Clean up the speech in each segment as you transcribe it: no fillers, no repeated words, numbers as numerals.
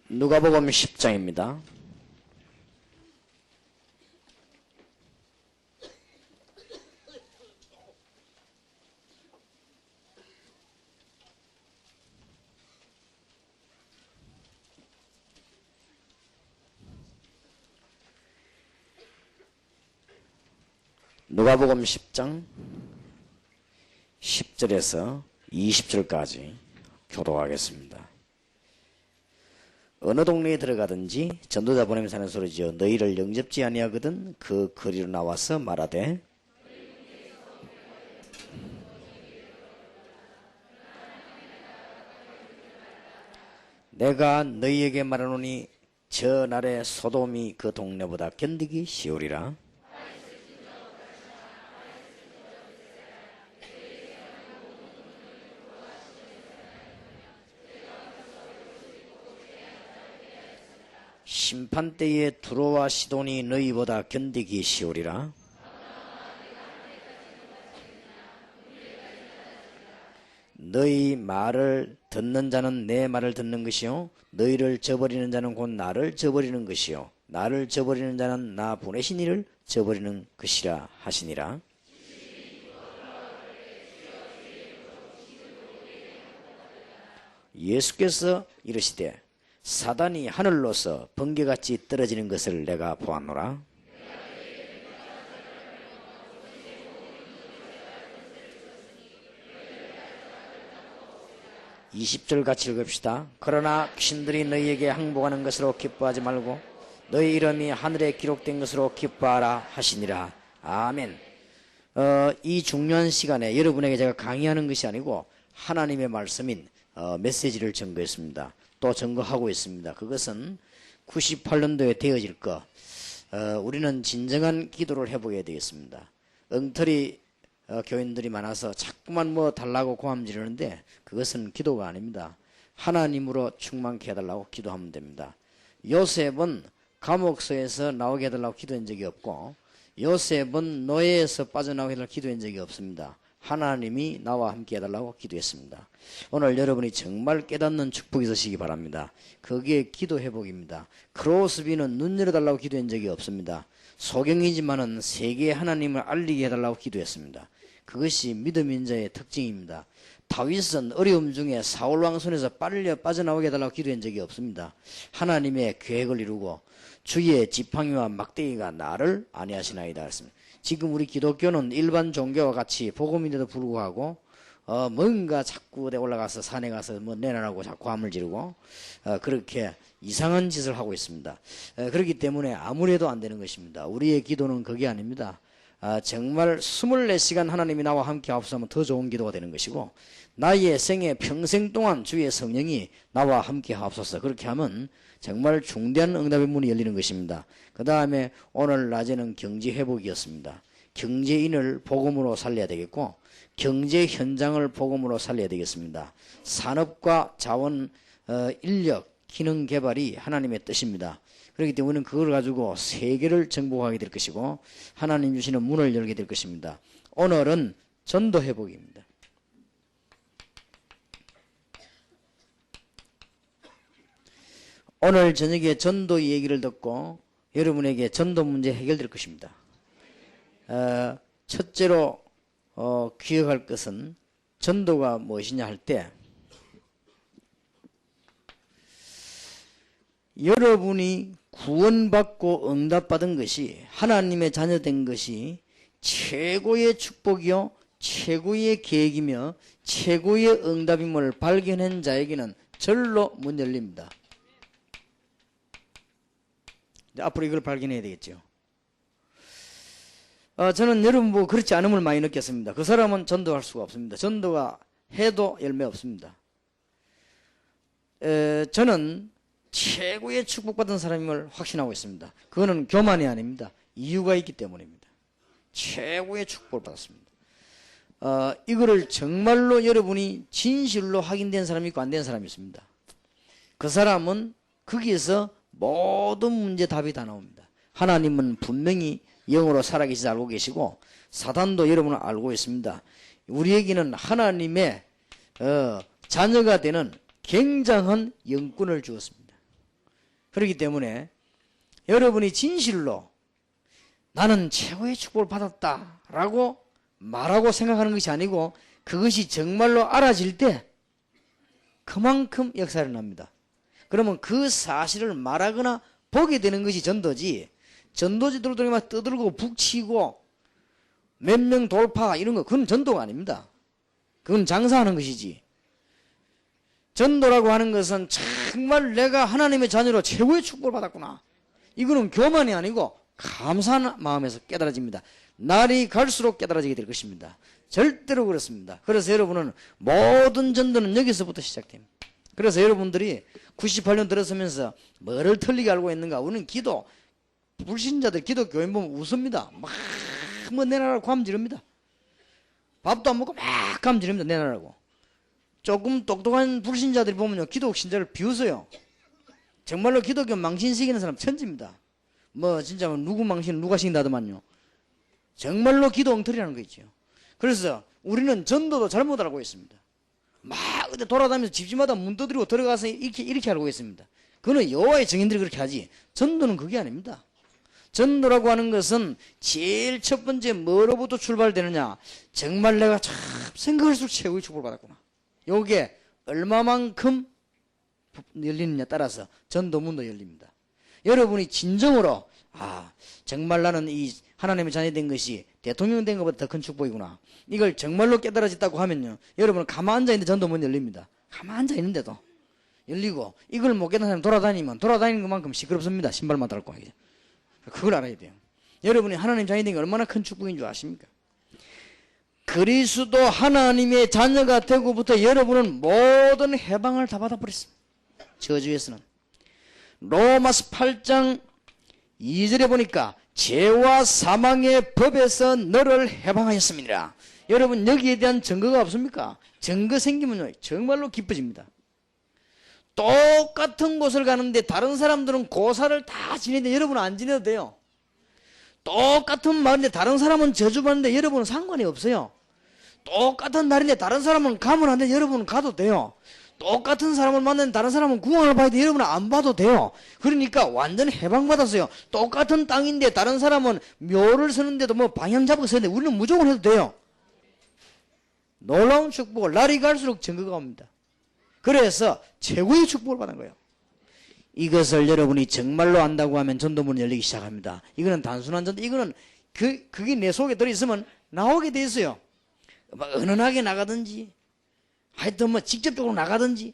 누가복음 10장입니다. 누가복음 10장 10절에서 20절까지 교독하겠습니다. 어느 동네에 들어가든지 전도자 보내면서 하는 소리지요. 너희를 영접지 아니하거든 그 거리로 나와서 말하되 내가 너희에게 말하노니 저 날에 소돔이 그 동네보다 견디기 쉬우리라. 심판때에 두로와 시돈이 너희보다 견디기 쉬우리라. 너희 말을 듣는 자는 내 말을 듣는 것이요 너희를 저버리는 자는 곧 나를 저버리는 것이요 나를 저버리는 자는 나 보내신 이를 저버리는 것이라 하시니라. 예수께서 이르시되 사단이 하늘로서 번개같이 떨어지는 것을 내가 보았노라. 20절 같이 읽읍시다. 그러나 귀신들이 너희에게 항복하는 것으로 기뻐하지 말고 너희 이름이 하늘에 기록된 것으로 기뻐하라 하시니라. 아멘. 이 중요한 시간에 여러분에게 제가 강의하는 것이 아니고 하나님의 말씀인 메시지를 전거했습니다. 또 증거하고 있습니다. 그것은 98년도에 되어질 것. 우리는 진정한 기도를 해보게 되겠습니다. 엉터리 교인들이 많아서 자꾸만 뭐 달라고 고함 지르는데 그것은 기도가 아닙니다. 하나님으로 충만케 해달라고 기도하면 됩니다. 요셉은 감옥서에서 나오게 해달라고 기도한 적이 없고 요셉은 노예에서 빠져나오게 해달라고 기도한 적이 없습니다. 하나님이 나와 함께 해달라고 기도했습니다. 오늘 여러분이 정말 깨닫는 축복이 있으시기 바랍니다. 그게 기도 회복입니다. 크로스비는 눈 열어달라고 기도한 적이 없습니다. 소경이지만은 세계에 하나님을 알리게 해달라고 기도했습니다. 그것이 믿음인 자의 특징입니다. 다윗은 어려움 중에 사울 왕 손에서 빠져나오게 해달라고 기도한 적이 없습니다. 하나님의 계획을 이루고 주의 지팡이와 막대기가 나를 안위하시나이다 했습니다. 지금 우리 기독교는 일반 종교와 같이 복음인데도 불구하고 뭔가 자꾸 올라가서 산에 가서 뭐 내놔라고 자꾸 함을 지르고 그렇게 이상한 짓을 하고 있습니다. 그렇기 때문에 아무래도 안 되는 것입니다. 우리의 기도는 그게 아닙니다. 정말 24시간 하나님이 나와 함께 하옵소서 더 좋은 기도가 되는 것이고 나의 생애 평생 동안 주의 성령이 나와 함께 하옵소서 그렇게 하면 정말 중대한 응답의 문이 열리는 것입니다. 그 다음에 오늘 낮에는 경제 회복이었습니다. 경제인을 복음으로 살려야 되겠고 경제 현장을 복음으로 살려야 되겠습니다. 산업과 자원, 인력, 기능 개발이 하나님의 뜻입니다. 그렇기 때문에 우리는 그걸 가지고 세계를 정복하게 될 것이고 하나님 주시는 문을 열게 될 것입니다. 오늘은 전도 회복입니다. 오늘 저녁에 전도 얘기를 듣고 여러분에게 전도 문제 해결될 것입니다. 첫째로 기억할 것은 전도가 무엇이냐 할 때 여러분이 구원받고 응답받은 것이 하나님의 자녀된 것이 최고의 축복이요 최고의 계획이며 최고의 응답임을 발견한 자에게는 절로 문 열립니다. 앞으로 이걸 발견해야 되겠죠. 저는 여러분 보고 그렇지 않음을 많이 느꼈습니다. 그 사람은 전도할 수가 없습니다. 전도가 해도 열매 없습니다. 저는 최고의 축복받은 사람임을 확신하고 있습니다. 그거는 교만이 아닙니다. 이유가 있기 때문입니다. 최고의 축복을 받았습니다. 이거를 정말로 여러분이 진실로 확인된 사람이 있고 안 된 사람이 있습니다. 그 사람은 거기에서 모든 문제 답이 다 나옵니다. 하나님은 분명히 영으로 살아계시지 알고 계시고 사단도 여러분을 알고 있습니다. 우리에게는 하나님의 자녀가 되는 굉장한 영권을 주었습니다. 그렇기 때문에 여러분이 진실로 나는 최고의 축복을 받았다라고 말하고 생각하는 것이 아니고 그것이 정말로 알아질 때 그만큼 역사가 일어납니다. 그러면 그 사실을 말하거나 보게 되는 것이 전도지, 전도지들도 막 떠들고 북치고 몇 명 돌파 이런 거 그건 전도가 아닙니다. 그건 장사하는 것이지. 전도라고 하는 것은 정말 내가 하나님의 자녀로 최고의 축복을 받았구나, 이거는 교만이 아니고 감사한 마음에서 깨달아집니다. 날이 갈수록 깨달아지게 될 것입니다. 절대로 그렇습니다. 그래서 여러분은 모든 전도는 여기서부터 시작됩니다. 그래서 여러분들이 98년 들어서면서 뭐를 틀리게 알고 있는가, 우리는 기도, 불신자들 기독교인 보면 웃습니다. 막 뭐 내놔라고 감지릅니다. 밥도 안 먹고 막 감지릅니다. 내놔라고. 조금 똑똑한 불신자들이 보면요, 기독 신자를 비웃어요. 정말로 기독교 망신 시키는 사람 천지입니다. 뭐 진짜 누구 망신 누가 시킨다더만요. 정말로 기도 엉터리라는 거 있죠. 그래서 우리는 전도도 잘못 알고 있습니다. 막 어디 돌아다니면서 집집마다 문 두드리고 들어가서 이렇게 알고 있습니다. 그거는 여호와의 증인들이 그렇게 하지, 전도는 그게 아닙니다. 전도라고 하는 것은 제일 첫 번째 뭐로부터 출발되느냐, 정말 내가 참 생각할수록 최고의 축복을 받았구나, 요게 얼마만큼 열리느냐에 따라서 전도문도 열립니다. 여러분이 진정으로 정말 나는 이 하나님의 자녀 된 것이 대통령 된 것보다 더 큰 축복이구나, 이걸 정말로 깨달아졌다고 하면요, 여러분은 가만 앉아있는데 전도문 열립니다. 가만 앉아있는데도 열리고, 이걸 못 깨닫는 사람 돌아다니면 돌아다니는 것만큼 시끄럽습니다. 신발만 닳고. 그걸 알아야 돼요. 여러분이 하나님 자녀 된 게 얼마나 큰 축복인 줄 아십니까? 그리스도 하나님의 자녀가 되고부터 여러분은 모든 해방을 다 받아버렸습니다. 저주에서는. 로마서 8장 2절에 보니까 죄와 사망의 법에서 너를 해방하였습니다. 여러분 여기에 대한 증거가 없습니까? 증거 생기면요 정말로 기뻐집니다. 똑같은 곳을 가는데 다른 사람들은 고사를 다 지내는데 여러분은 안 지내도 돼요. 똑같은 말인데 다른 사람은 저주받는데 여러분은 상관이 없어요. 똑같은 날인데 다른 사람은 가면 안 돼, 여러분은 가도 돼요. 똑같은 사람을 만나는 다른 사람은 구원을 봐야 돼, 여러분은 안 봐도 돼요. 그러니까 완전 해방받았어요. 똑같은 땅인데 다른 사람은 묘를 서는데도 뭐 방향 잡고 서는데 우리는 무조건 해도 돼요. 놀라운 축복을 날이 갈수록 증거가 옵니다. 그래서 최고의 축복을 받은 거예요. 이것을 여러분이 정말로 안다고 하면 전도문이 열리기 시작합니다. 이거는 단순한 전도, 이거는 그게 내 속에 들어있으면 나오게 돼 있어요. 막 은은하게 나가든지 하여튼 뭐 직접적으로 나가든지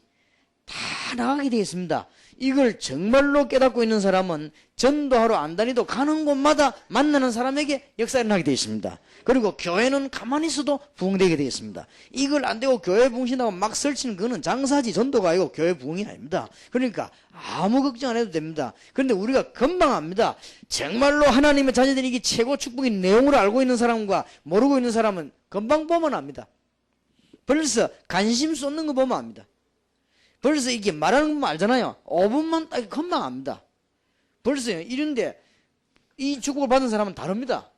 다 나가게 되어 있습니다. 이걸 정말로 깨닫고 있는 사람은 전도하러 안 다니도 가는 곳마다 만나는 사람에게 역사가 일어나게 되어 있습니다. 그리고 교회는 가만히 있어도 부흥되게 되어 있습니다. 이걸 안 되고 교회 부흥신다고 막 설치는 그거는 장사지 전도가 아니고 교회 부흥이 아닙니다. 그러니까 아무 걱정 안 해도 됩니다. 그런데 우리가 금방 압니다. 정말로 하나님의 자녀들이 이게 최고 축복인 내용으로 알고 있는 사람과 모르고 있는 사람은 금방 보면 압니다. 벌써 관심 쏟는 거 보면 압니다. 벌써 이게 말하는 거 알잖아요. 5분만 딱 금방 압니다. 벌써요. 이런데 이 축복을 받은 사람은 다릅니다.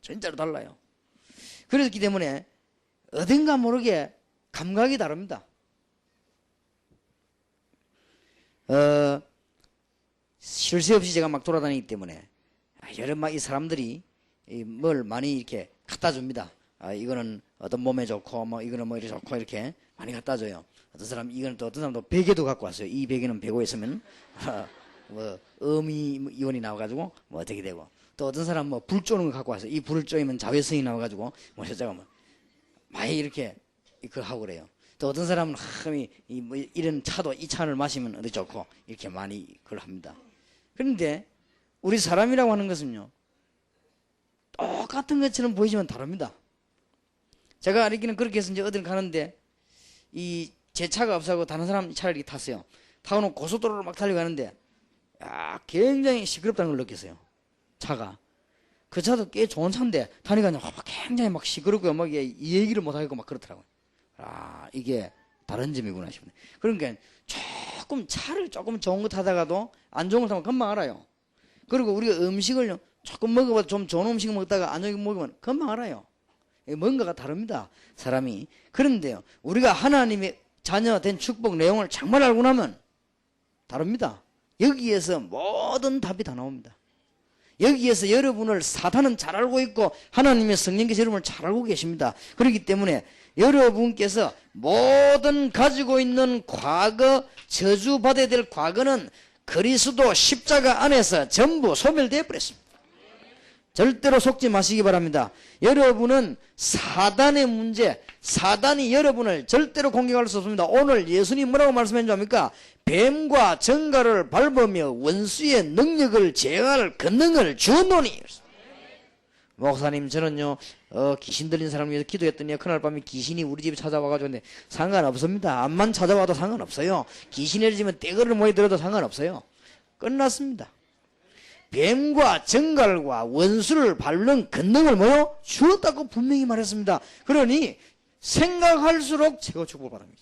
진짜로 달라요. 그렇기 때문에 어딘가 모르게 감각이 다릅니다. 쉴 새 없이 제가 막 돌아다니기 때문에 여러 이 사람들이 뭘 많이 이렇게 갖다 줍니다. 이거는 어떤 몸에 좋고 뭐 이거는 뭐 이렇게 좋고 이렇게 많이 갖다 줘요. 어떤 사람 이거는 또 어떤 사람도 베개도 갖고 왔어요. 이 베개는 베고 있으면 뭐 이온이 나와가지고 뭐 어떻게 되고, 또 어떤 사람 뭐 불 쪼는 거 갖고 왔어요. 이 불을 쪼이면 자외선이 나와가지고 뭐 저자가 뭐 많이 이렇게 그걸 하고 그래요. 또 어떤 사람은 뭐 이런 차도 이 차를 마시면 어디 좋고 이렇게 많이 그걸 합니다. 그런데 우리 사람이라고 하는 것은요 똑같은 것처럼 보이지만 다릅니다. 제가 알기는 그렇게 해서 이제 어딜 가는데 제 차가 없어서 다른 사람 차를 이렇게 탔어요. 타고는 고속도로로 막 달려가는데 굉장히 시끄럽다는 걸 느꼈어요. 차가 그 차도 꽤 좋은 차인데 타니까 굉장히 막 시끄럽고 막 이 얘기를 못 하겠고 막 그렇더라고요. 아, 이게 다른 점이구나 싶네. 그러니까 차를 조금 좋은 거 타다가도 안 좋은 거 타면 금방 알아요. 그리고 우리가 음식을 조금 먹어봐도 좀 좋은 음식 먹다가 안 좋은 거 먹으면 금방 알아요. 뭔가가 다릅니다, 사람이. 그런데요, 우리가 하나님의 자녀 된 축복 내용을 정말 알고 나면 다릅니다. 여기에서 모든 답이 다 나옵니다. 여기에서 여러분을 사탄은 잘 알고 있고 하나님의 성령께서 여러분을 잘 알고 계십니다. 그렇기 때문에 여러분께서 모든 가지고 있는 과거, 저주받아야 될 과거는 그리스도 십자가 안에서 전부 소멸되어 버렸습니다. 절대로 속지 마시기 바랍니다. 여러분은 사단의 문제, 사단이 여러분을 절대로 공격할 수 없습니다. 오늘 예수님 뭐라고 말씀한 줄 압니까? 뱀과 정갈을 밟으며 원수의 능력을 제어할 권능을 주노니. 목사님, 저는요 귀신 들린 사람을 위해서 기도했더니 그날 밤에 귀신이 우리 집에 찾아와가지고. 근데 상관없습니다. 암만 찾아와도 상관없어요. 귀신이 지면 떼거를 모이 들어도 상관없어요. 끝났습니다. 뱀과 정갈과 원수를 밟는 권능을 뭐요? 주었다고 분명히 말했습니다. 그러니 생각할수록 최고 축복을 바랍니다.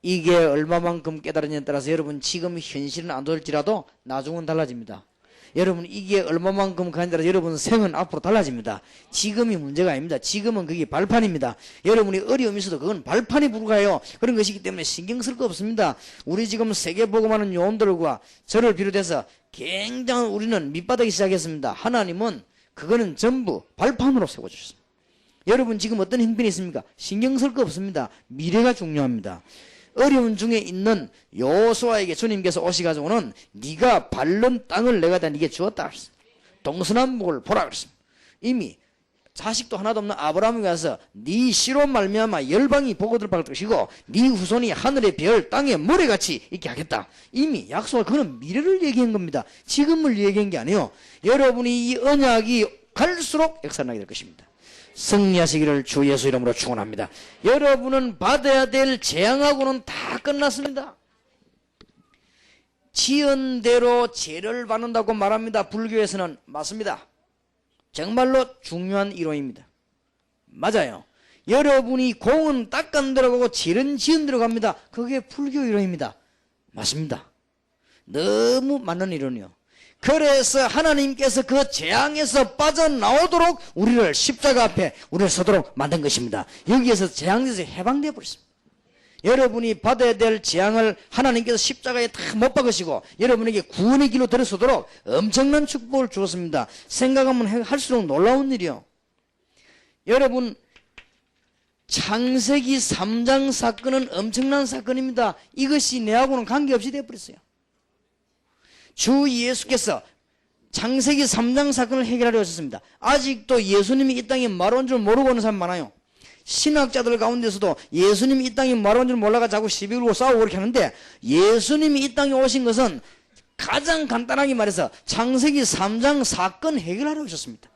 이게 얼마만큼 깨달으냐에 따라서 여러분 지금 현실은 안 될지라도 나중은 달라집니다. 여러분 이게 얼마만큼 가냐에 따라서 여러분 생은 앞으로 달라집니다. 지금이 문제가 아닙니다. 지금은 그게 발판입니다. 여러분이 어려움이 있어도 그건 발판이 불과해요. 그런 것이기 때문에 신경 쓸 거 없습니다. 우리 지금 세계복음하는 요원들과 저를 비롯해서 굉장히 우리는 밑바닥이 시작했습니다. 하나님은 그거는 전부 발판으로 세워주셨습니다. 여러분 지금 어떤 형편이 있습니까? 신경 쓸 거 없습니다. 미래가 중요합니다. 어려운 중에 있는 여호수아에게 주님께서 오시가지고는 네가 밟는 땅을 내가 다 네게 주었다 그랬습니다. 동서남북을 보라 그랬습니다. 이미 자식도 하나도 없는 아브라함이 가서 네 씨로 말미암아 열방이 복을 받을 것이고 네 후손이 하늘의 별 땅의 모래같이 있게 하겠다. 이미 약속을, 그는 미래를 얘기한 겁니다. 지금을 얘기한 게 아니에요. 여러분이 이 언약이 갈수록 역사나게 될 것입니다. 승리하시기를 주 예수 이름으로 축원합니다. 여러분은 받아야 될 재앙하고는 다 끝났습니다. 지은 대로 죄를 받는다고 말합니다. 불교에서는 맞습니다. 정말로 중요한 이론입니다. 맞아요. 여러분이 공은 닦은 대로 가고 죄는 지은 대로 갑니다. 그게 불교 이론입니다. 맞습니다. 너무 맞는 이론이요. 그래서 하나님께서 그 재앙에서 빠져나오도록 우리를 십자가 앞에 우리를 서도록 만든 것입니다. 여기에서 재앙에서 해방되어 버렸습니다. 여러분이 받아야 될 재앙을 하나님께서 십자가에 다 못 박으시고 여러분에게 구원의 길로 들어서도록 엄청난 축복을 주었습니다. 생각하면 할수록 놀라운 일이요. 여러분 창세기 3장 사건은 엄청난 사건입니다. 이것이 내하고는 관계없이 되어버렸어요. 주 예수께서 창세기 3장 사건을 해결하려 하셨습니다. 아직도 예수님이 이 땅에 말온 줄 모르고 오는 사람 많아요. 신학자들 가운데서도 예수님이 이 땅에 말온 줄 몰라가 자꾸 시비 걸고 싸우고 그렇게 하는데, 예수님이 이 땅에 오신 것은 가장 간단하게 말해서 창세기 3장 사건 해결하려 하셨습니다.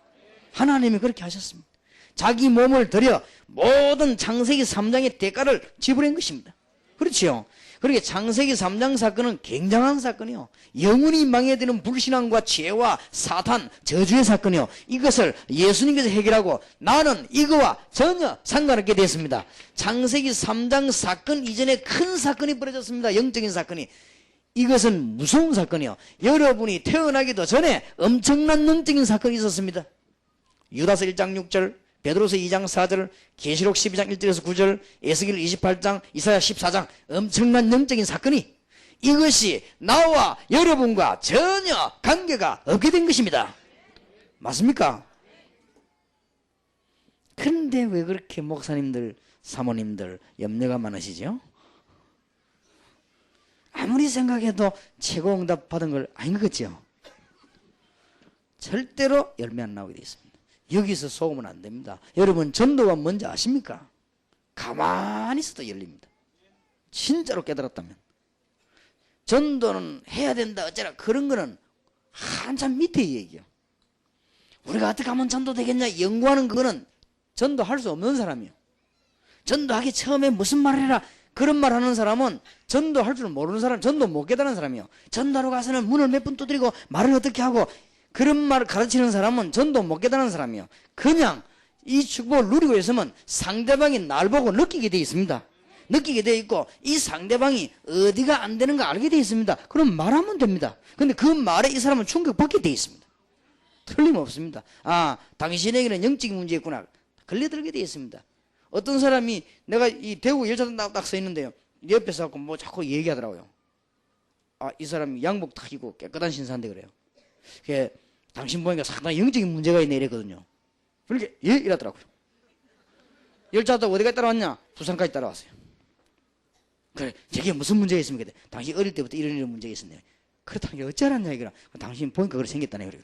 하나님이 그렇게 하셨습니다. 자기 몸을 들여 모든 창세기 3장의 대가를 지불한 것입니다. 그렇지요. 그렇게 창세기 3장 사건은 굉장한 사건이요. 영원히 망해야 되는 불신앙과 죄와 사탄, 저주의 사건이요. 이것을 예수님께서 해결하고 나는 이거와 전혀 상관없게 됐습니다. 창세기 3장 사건 이전에 큰 사건이 벌어졌습니다. 영적인 사건이. 이것은 무서운 사건이요. 여러분이 태어나기도 전에 엄청난 영적인 사건이 있었습니다. 유다서 1장 6절, 베드로서 2장 4절, 계시록 12장 1절에서 9절, 에스겔 28장, 이사야 14장, 엄청난 영적인 사건이 이것이 나와 여러분과 전혀 관계가 없게 된 것입니다. 맞습니까? 그런데 왜 그렇게 목사님들, 사모님들 염려가 많으시죠? 아무리 생각해도 최고 응답 받은 걸 아닌 것 같죠? 절대로 열매 안 나오게 되어 있습니다. 여기서 속으면 안 됩니다. 여러분 전도가 뭔지 아십니까? 가만히 있어도 열립니다. 진짜로 깨달았다면. 전도는 해야 된다 어쩌라 그런 거는 한참 밑에 얘기요. 우리가 어떻게 하면 전도 되겠냐 연구하는 그거는 전도할 수 없는 사람이요. 전도하기 처음에 무슨 말 해라 그런 말 하는 사람은 전도할 줄 모르는 사람, 전도 못 깨달은 사람이요. 전도하러 가서는 문을 몇 번 두드리고 말을 어떻게 하고 그런 말을 가르치는 사람은 전도 못 깨달은 사람이에요. 그냥 이 축복을 누리고 있으면 상대방이 날 보고 느끼게 돼 있습니다. 느끼게 돼 있고 이 상대방이 어디가 안 되는가 알게 돼 있습니다. 그럼 말하면 됩니다. 근데 그 말에 이 사람은 충격받게 돼 있습니다. 틀림없습니다. 아, 당신에게는 영적인 문제 있구나. 걸려들게 돼 있습니다. 어떤 사람이 내가 이 대구 열차도 딱 서 있는데요. 옆에서 뭐 자꾸 얘기하더라고요. 아, 이 사람이 양복 탁 입고 깨끗한 신사인데 그래요. 그게 당신 보니까 상당히 영적인 문제가 있네 이랬거든요. 그러니까 예? 이러더라고요. 열차도 어디까지 따라왔냐? 부산까지 따라왔어요. 그래, 저게 무슨 문제가 있습니까? 당신 어릴 때부터 이런 문제가 있었네요. 그렇다는 게 어찌 알았냐 이거라. 당신 보니까 그래 생겼다네 그래.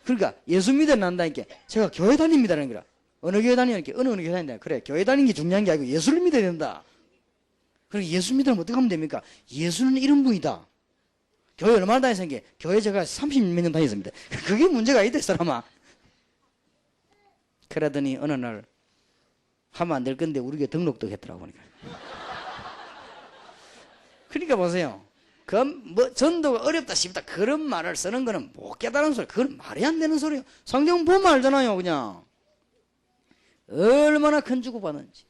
그러니까 예수 믿어난다니까 제가 교회 다닙니다라는 거라. 어느 교회 다니니까 어느 교회 다닌다. 그래, 교회 다니는 게 중요한 게 아니고 예수를 믿어야 된다. 그리고 예수 믿으면 어떻게 하면 됩니까? 예수는 이런 분이다. 교회 얼마나 다녔습니까? 교회 제가 30몇 년 다녔습니다. 그게 문제가 아니다 이 사람아. 그러더니 어느 날 하면 안 될 건데 우리 교회 등록도 했더라고 보니까. 그러니까 보세요. 그 뭐 전도가 어렵다 싶다 그런 말을 쓰는 거는 못 깨달은 소리. 그건 말이 안 되는 소리예요. 성경 보면 알잖아요. 그냥 얼마나 큰 주고받는지.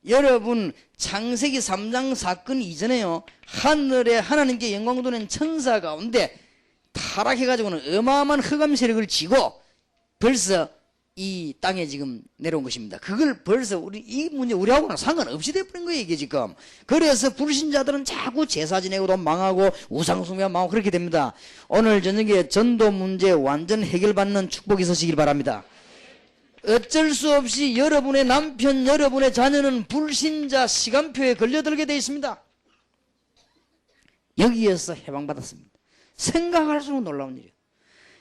여러분 창세기 3장 사건 이전에요, 하늘에 하나님께 영광 돌리는 천사 가운데 타락해가지고는 어마어마한 흑암 세력을 지고 벌써 이 땅에 지금 내려온 것입니다. 그걸 벌써 이 문제 우리하고는 상관없이 돼버린 거예요 이게 지금. 그래서 불신자들은 자꾸 제사 지내고 돈 망하고 우상 숭배하고 망하고 그렇게 됩니다. 오늘 저녁에 전도 문제 완전 해결받는 축복이 있으시길 바랍니다. 어쩔 수 없이 여러분의 남편, 여러분의 자녀는 불신자 시간표에 걸려들게 되어 있습니다. 여기에서 해방받았습니다. 생각할수록 놀라운 일이에요.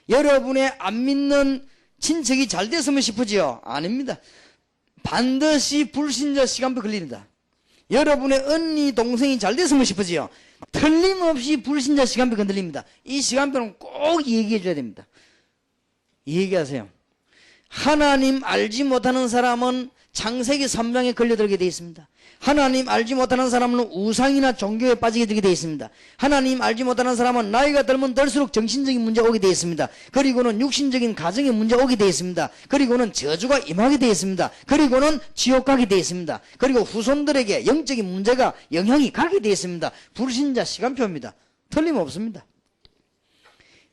여러분의 안 믿는 친척이 잘 됐으면 싶으지요? 아닙니다. 반드시 불신자 시간표에 걸립니다. 여러분의 언니, 동생이 잘 됐으면 싶으지요? 틀림없이 불신자 시간표에 건들립니다. 이 시간표는 꼭 얘기해 줘야 됩니다. 얘기하세요. 하나님 알지 못하는 사람은 창세기 3장에 걸려들게 되어 있습니다. 하나님 알지 못하는 사람은 우상이나 종교에 빠지게 되게 되어 있습니다. 하나님 알지 못하는 사람은 나이가 들면 들수록 정신적인 문제가 오게 되어 있습니다. 그리고는 육신적인 가정의 문제가 오게 되어 있습니다. 그리고는 저주가 임하게 되어 있습니다. 그리고는 지옥 가게 되어 있습니다. 그리고 후손들에게 영적인 문제가 영향이 가게 되어 있습니다. 불신자 시간표입니다. 틀림없습니다.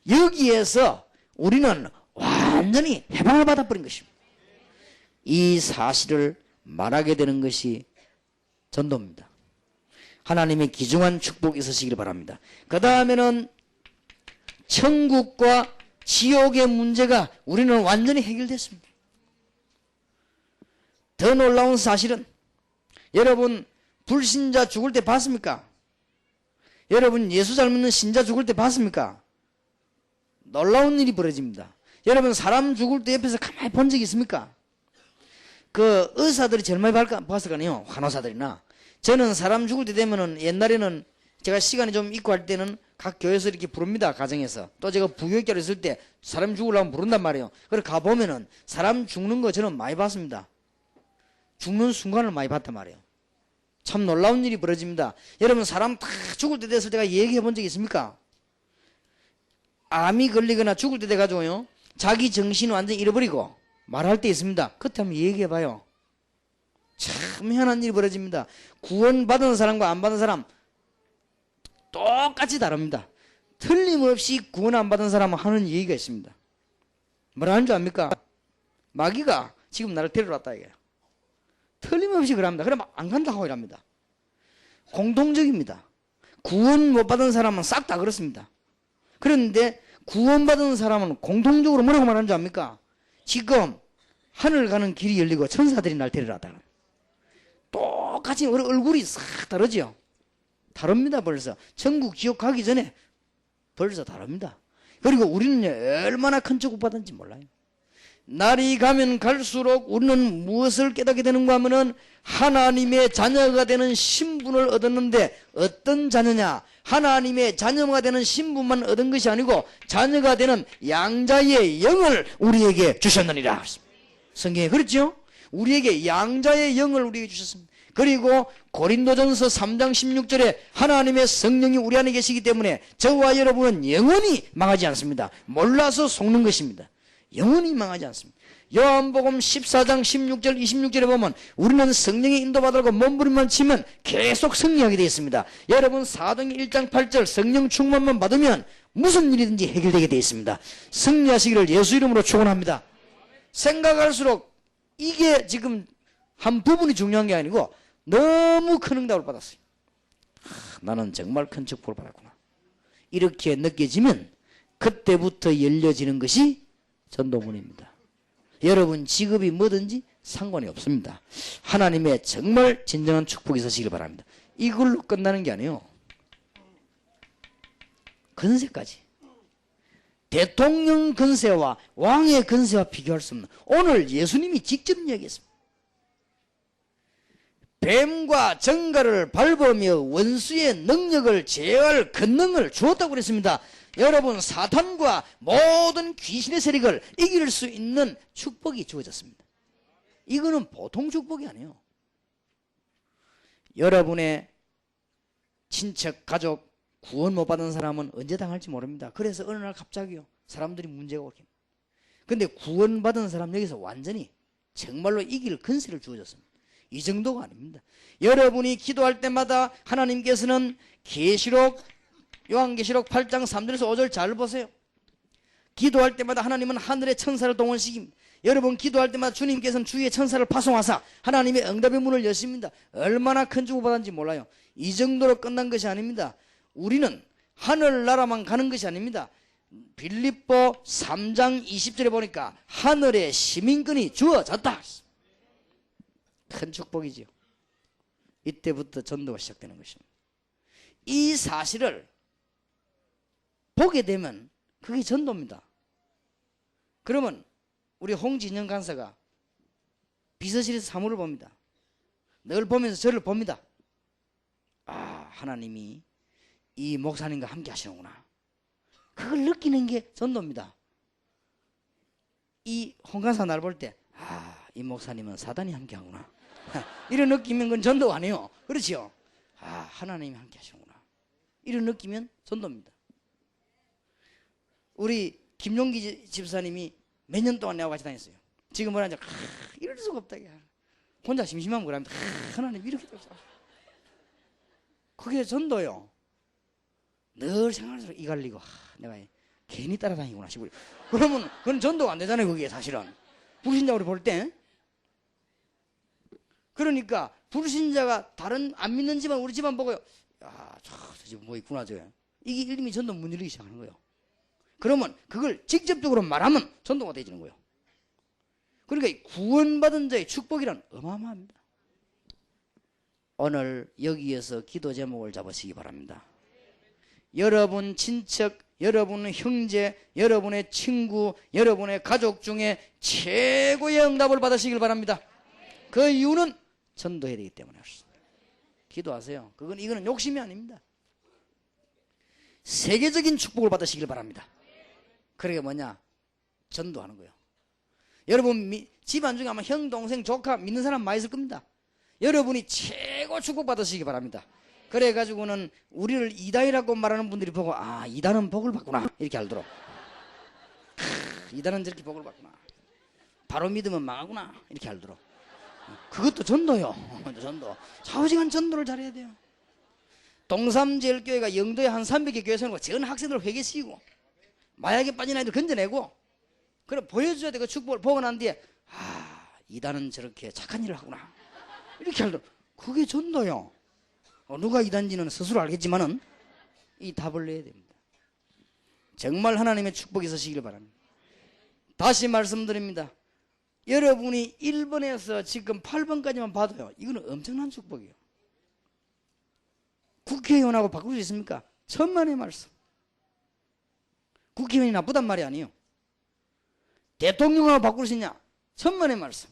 여기에서 우리는 완전히 해방을 받아버린 것입니다. 이 사실을 말하게 되는 것이 전도입니다. 하나님의 귀중한 축복이 있으시길 바랍니다. 그 다음에는 천국과 지옥의 문제가 우리는 완전히 해결됐습니다. 더 놀라운 사실은 여러분 불신자 죽을 때 봤습니까? 여러분 예수 잘 믿는 신자 죽을 때 봤습니까? 놀라운 일이 벌어집니다. 여러분 사람 죽을 때 옆에서 가만히 본 적이 있습니까? 그 의사들이 제일 많이 봤을 거 아니에요. 간호사들이나. 저는 사람 죽을 때 되면은 옛날에는 제가 시간이 좀 있고 할 때는 각 교회에서 이렇게 부릅니다. 가정에서. 또 제가 부교육자로 있을 때 사람 죽으려면 부른단 말이에요. 그래 가보면은 사람 죽는 거 저는 많이 봤습니다. 죽는 순간을 많이 봤단 말이에요. 참 놀라운 일이 벌어집니다. 여러분 사람 다 죽을 때 됐을 때가 얘기해 본 적이 있습니까? 암이 걸리거나 죽을 때 돼가지고요, 자기 정신을 완전히 잃어버리고 말할 때 있습니다. 그때 한번 얘기해봐요. 참 희한한 일이 벌어집니다. 구원받은 사람과 안 받은 사람 똑같이 다릅니다. 틀림없이 구원 안 받은 사람은 하는 얘기가 있습니다. 뭐라는 줄 압니까? 마귀가 지금 나를 데리러 왔다 이거예요. 틀림없이 그럽니다. 그러면 안 간다고 이랍니다. 공통적입니다. 구원 못 받은 사람은 싹 다 그렇습니다. 그런데 구원받은 사람은 공통적으로 뭐라고 말하는 줄 압니까? 지금 하늘 가는 길이 열리고 천사들이 날 데리러 왔다. 똑같이 얼굴이 싹 다르죠. 다릅니다. 벌써 천국 지옥 가기 전에 벌써 다릅니다. 그리고 우리는 얼마나 큰 축복 받은지 몰라요. 날이 가면 갈수록 우리는 무엇을 깨닫게 되는가 하면은 하나님의 자녀가 되는 신분을 얻었는데, 어떤 자녀냐? 하나님의 자녀가 되는 신분만 얻은 것이 아니고 자녀가 되는 양자의 영을 우리에게 주셨느니라. 성경에 그렇죠? 우리에게 양자의 영을 우리에게 주셨습니다. 그리고 고린도전서 3장 16절에 하나님의 성령이 우리 안에 계시기 때문에 저와 여러분은 영원히 망하지 않습니다. 몰라서 속는 것입니다. 영원히 망하지 않습니다. 요한복음 14장 16절 26절에 보면 우리는 성령의 인도받으라고 몸부림만 치면 계속 승리하게 되어 있습니다. 여러분 사도행 1장 8절 성령 충만만 받으면 무슨 일이든지 해결되게 되어 있습니다. 승리하시기를 예수 이름으로 축원합니다. 생각할수록 이게 지금 한 부분이 중요한 게 아니고 너무 큰 응답을 받았어요. 나는 정말 큰 축복을 받았구나. 이렇게 느껴지면 그때부터 열려지는 것이 전도문입니다. 여러분 직업이 뭐든지 상관이 없습니다. 하나님의 정말 진정한 축복이 있으시길 바랍니다. 이걸로 끝나는 게 아니에요. 건세까지. 대통령 건세와 왕의 건세와 비교할 수 없는, 오늘 예수님이 직접 이야기했습니다. 뱀과 정갈을 밟으며 원수의 능력을 제어할 권능을 주었다고 그랬습니다. 여러분 사탄과 모든 귀신의 세력을 이길 수 있는 축복이 주어졌습니다. 이거는 보통 축복이 아니에요. 여러분의 친척, 가족 구원 못 받은 사람은 언제 당할지 모릅니다. 그래서 어느 날 갑자기요 사람들이 문제가 오긴. 근데 구원 받은 사람 여기서 완전히 정말로 이길 근세를 주어졌습니다. 이 정도가 아닙니다. 여러분이 기도할 때마다 하나님께서는 요한계시록 8장 3절에서 5절 잘 보세요. 기도할 때마다 하나님은 하늘의 천사를 동원시킵니다. 여러분 기도할 때마다 주님께서는 주위의 천사를 파송하사 하나님의 응답의 문을 여십니다. 얼마나 큰 축복 받았는지 몰라요. 이 정도로 끝난 것이 아닙니다. 우리는 하늘나라만 가는 것이 아닙니다. 빌립보 3장 20절에 보니까 하늘의 시민권이 주어졌다. 큰 축복이지요. 이때부터 전도가 시작되는 것입니다. 이 사실을 보게 되면 그게 전도입니다. 그러면 우리 홍진영 간사가 비서실에서 사무를 봅니다. 늘 보면서 저를 봅니다. 아, 하나님이 이 목사님과 함께 하시는구나. 그걸 느끼는 게 전도입니다. 이 홍 간사 나를 볼 때 아, 이 목사님은 사단이 함께 하구나. 이런 느낌인 건 전도가 아니에요. 그렇지요? 아, 하나님이 함께 하시는구나. 이런 느끼면 전도입니다. 우리 김용기 집사님이 몇 년 동안 내가 같이 다녔어요. 지금 뭐라 하죠? 이럴 수가 없다. 혼자 심심하면 그럽니다. 하나님 이렇게 됐어. 그게 전도요. 늘 생활할수록 이갈리고 내가 괜히 따라다니구나 싶어요. 그러면 그건 전도가 안 되잖아요. 그게 사실은 불신자로 볼 때. 그러니까 불신자가 다른 안 믿는 집안 우리 집안 보고요. 야, 저 집 뭐 있구나 저. 이게 이름이 전도 문이르기 시작하는 거예요. 그러면 그걸 직접적으로 말하면 전도가 되지는 거예요. 그러니까 구원받은 자의 축복이란 어마어마합니다. 오늘 여기에서 기도 제목을 잡으시기 바랍니다. 여러분 친척, 여러분 형제, 여러분의 친구, 여러분의 가족 중에 최고의 응답을 받으시길 바랍니다. 그 이유는 전도해야 되기 때문에 그렇습니다. 기도하세요. 이거는 욕심이 아닙니다. 세계적인 축복을 받으시길 바랍니다. 그러게 뭐냐? 전도하는 거예요. 여러분 집안 중에 아마 형, 동생, 조카 믿는 사람 많이 있을 겁니다. 여러분이 최고 축복 받으시기 바랍니다. 그래가지고는 우리를 이단이라고 말하는 분들이 보고 아, 이단은 복을 받구나 이렇게 알도록. 이단은 저렇게 복을 받구나. 바로 믿으면 망하구나 이렇게 알도록. 그것도 전도요. 전도. 좌우지간 전도를 잘해야 돼요. 동삼제일교회가 영도에 한 300개 교회 세우고 전 학생들 회개시키고 마약에 빠진 아이들 건져내고 그래 보여줘야 돼. 그 축복을 보고 난 뒤에 아, 이단은 저렇게 착한 일을 하구나 이렇게 알도록. 그게 전도요. 누가 이단지는 스스로 알겠지만은 이 답을 내야 됩니다. 정말 하나님의 축복이 있으시길 바랍니다. 다시 말씀드립니다. 여러분이 1번에서 지금 8번까지만 봐도요, 이거는 엄청난 축복이에요. 국회의원하고 바꿀 수 있습니까? 천만의 말씀. 국회의원이 나쁘단 말이 아니에요. 대통령하고 바꿀 수 있냐? 천만의 말씀.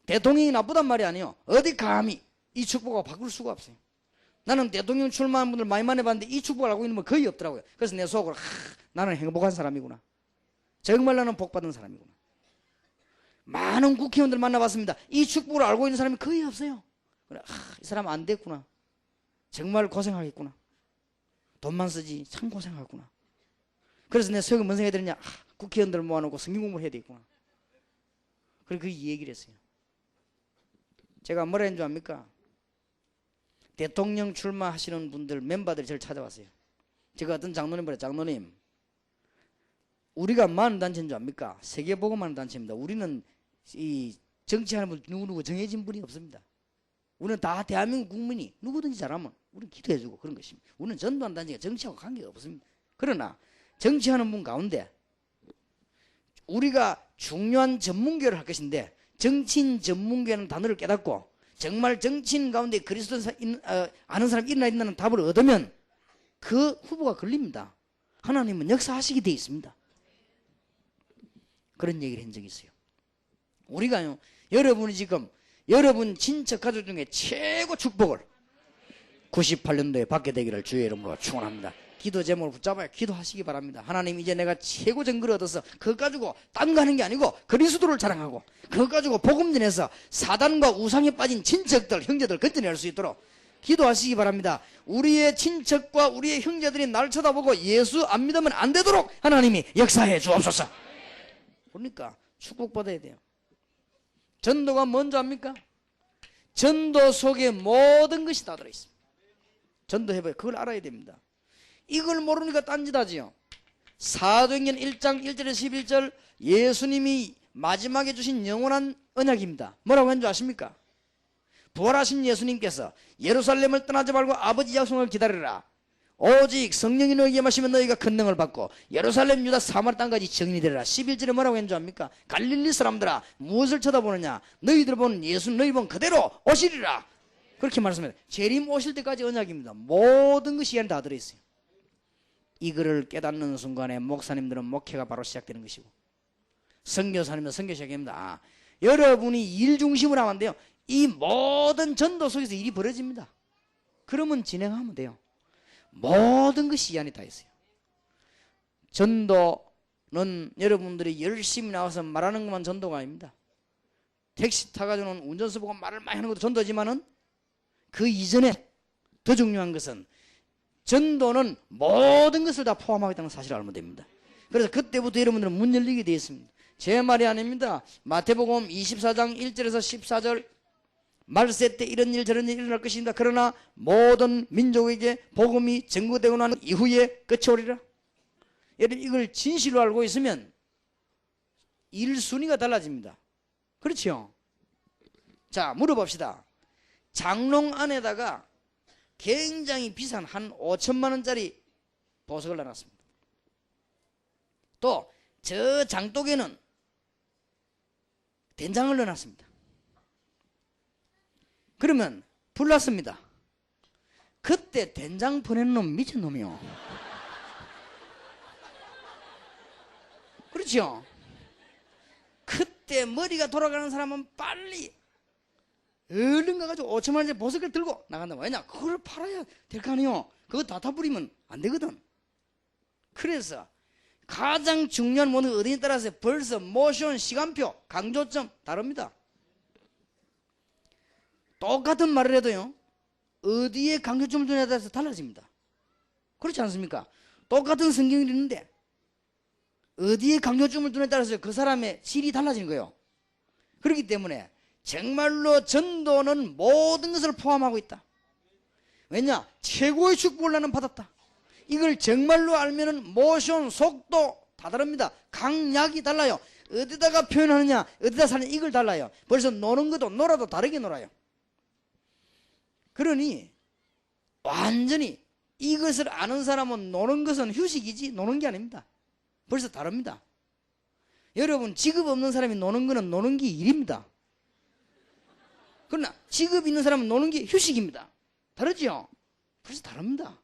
대통령이 나쁘단 말이 아니에요. 어디 감히 이 축복하고 바꿀 수가 없어요. 나는 대통령 출마한 분들 많이 만나봤는데 이 축복을 알고 있는 분 거의 없더라고요. 그래서 내 속으로 나는 행복한 사람이구나. 정말 나는 복받은 사람이구나. 많은 국회의원들 만나봤습니다. 이 축복을 알고 있는 사람이 거의 없어요. 이 사람 안 됐구나. 정말 고생하겠구나. 돈만 쓰지 참 고생하구나. 그래서 내가 설교 뭔 생각이 들었냐. 국회의원들 모아놓고 성경 공부를 해야 되겠구나. 그래서 그 얘기를 했어요. 제가 뭐라 했는 줄 압니까? 대통령 출마하시는 분들 멤버들이 저를 찾아왔어요. 제가 어떤 장로님 보래. 장로님, 우리가 많은 단체인 줄 압니까? 세계보고만 단체입니다. 우리는 이 정치하는 분 누구누구 정해진 분이 없습니다. 우리는 다 대한민국 국민이 누구든지 잘하면 우리는 기도해주고 그런 것입니다. 우리는 전도한 단체가 정치하고 관계가 없습니다. 그러나 정치하는 분 가운데 우리가 중요한 전문교를 할 것인데 정치인 전문교라는 단어를 깨닫고 정말 정치인 가운데 그리스도 아는 사람이 일어나 있다는 답을 얻으면 그 후보가 걸립니다. 하나님은 역사하시게 되어 있습니다. 그런 얘기를 한 적이 있어요. 우리가요, 여러분이 지금 여러분 친척 가족 중에 최고 축복을 98년도에 받게 되기를 주의 이름으로 축원합니다. 기도 제목을 붙잡아야 기도하시기 바랍니다. 하나님, 이제 내가 최고 증거를 얻어서 그거 가지고 딴 거 하는 게 아니고 그리스도를 자랑하고 그거 가지고 복음 전해서 사단과 우상에 빠진 친척들 형제들 건져낼 수 있도록 기도하시기 바랍니다. 우리의 친척과 우리의 형제들이 날 쳐다보고 예수 안 믿으면 안 되도록 하나님이 역사해 주옵소서. 그러니까 축복받아야 돼요. 전도가 뭔지 압니까? 전도 속에 모든 것이 다 들어있습니다. 전도해봐요. 그걸 알아야 됩니다. 이걸 모르니까 딴짓하지요. 사도행전 1장 1절에서 11절 예수님이 마지막에 주신 영원한 언약입니다. 뭐라고 한 줄 아십니까? 부활하신 예수님께서 예루살렘을 떠나지 말고 아버지 약속을 기다리라. 오직 성령이 너에게 마시면 너희가 큰 능을 받고 예루살렘 유다 사마리아 땅까지 증인이 되리라. 11절에 뭐라고 했는 줄 압니까? 갈릴리 사람들아 무엇을 쳐다보느냐? 너희들 보는 예수 너희 본 그대로 오시리라. 그렇게 말씀합니다. 재림 오실 때까지 언약입니다. 모든 것이 이 안에 다 들어있어요. 이거를 깨닫는 순간에 목사님들은 목회가 바로 시작되는 것이고 선교사님은 선교 시작됩니다. 여러분이 일 중심으로 하면 안 돼요. 이 모든 전도 속에서 일이 벌어집니다. 그러면 진행하면 돼요. 모든 것이 이 안에 다 있어요. 전도는 여러분들이 열심히 나와서 말하는 것만 전도가 아닙니다. 택시 타가지고는 운전수 보고 말을 많이 하는 것도 전도지만은 그 이전에 더 중요한 것은 전도는 모든 것을 다 포함하겠다는 사실을 알면 됩니다. 그래서 그때부터 여러분들은 문 열리게 되어 있습니다. 제 말이 아닙니다. 마태복음 24장 1절에서 14절 말세 때 이런 일 저런 일 일어날 것입니다. 그러나 모든 민족에게 복음이 전거되고 난 이후에 끝이 오리라. 여러분 이걸 진실로 알고 있으면 일 순위가 달라집니다. 그렇죠? 자, 물어봅시다. 장롱 안에다가 굉장히 비싼 한 5천만 원짜리 보석을 넣어놨습니다. 또 저 장독에는 된장을 넣어놨습니다. 그러면 불났습니다. 그때 된장 보내는 놈 미친놈이요. 그렇죠? 그때 머리가 돌아가는 사람은 빨리 얼른 가가지고 5천만 원짜리 보석을 들고 나간다. 왜냐? 그걸 팔아야 될 거 아니에요. 그거 다 타버리면 안 되거든. 그래서 가장 중요한 모든 어디에 따라서 벌써 모션, 시간표, 강조점 다릅니다. 똑같은 말을 해도요, 어디에 강조점을 두냐에 따라서 달라집니다. 그렇지 않습니까? 똑같은 성경이 있는데 어디에 강조점을 두냐에 따라서 그 사람의 질이 달라지는 거예요. 그렇기 때문에 정말로 전도는 모든 것을 포함하고 있다. 왜냐? 최고의 축복을 나는 받았다. 이걸 정말로 알면은 모션, 속도 다 다릅니다. 강약이 달라요. 어디다가 표현하느냐, 어디다 사느냐, 이걸 달라요. 벌써 노는 것도 놀아도 다르게 놀아요. 그러니 완전히 이것을 아는 사람은 노는 것은 휴식이지 노는 게 아닙니다. 벌써 다릅니다. 여러분 직업 없는 사람이 노는 거는 노는 게 일입니다. 그러나 직업 있는 사람은 노는 게 휴식입니다. 다르죠? 벌써 다릅니다.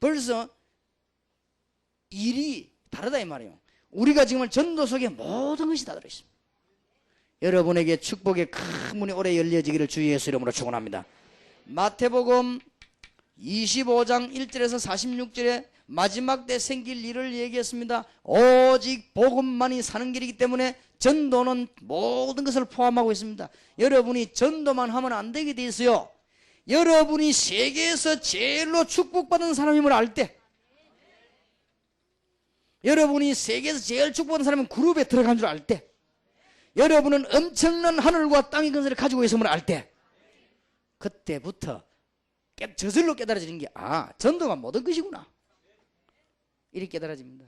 벌써 일이 다르다 이 말이에요. 우리가 지금 전도 속에 모든 것이 다 들어있습니다. 여러분에게 축복의 큰 문이 오래 열려지기를 주의 예수 이름으로 축원합니다. 마태복음 25장 1절에서 46절에 마지막 때 생길 일을 얘기했습니다. 오직 복음만이 사는 길이기 때문에 전도는 모든 것을 포함하고 있습니다. 여러분이 전도만 하면 안 되게 돼 있어요. 여러분이 세계에서 제일로 축복받은 사람임을 알 때, 여러분이 세계에서 제일 축복받은 사람은 그룹에 들어간 줄 알 때, 여러분은 엄청난 하늘과 땅의 근세를 가지고 있음을 알 때, 그때부터 저절로 깨달아지는 게, 아, 전도가 모든 것이구나, 이렇게 깨달아집니다.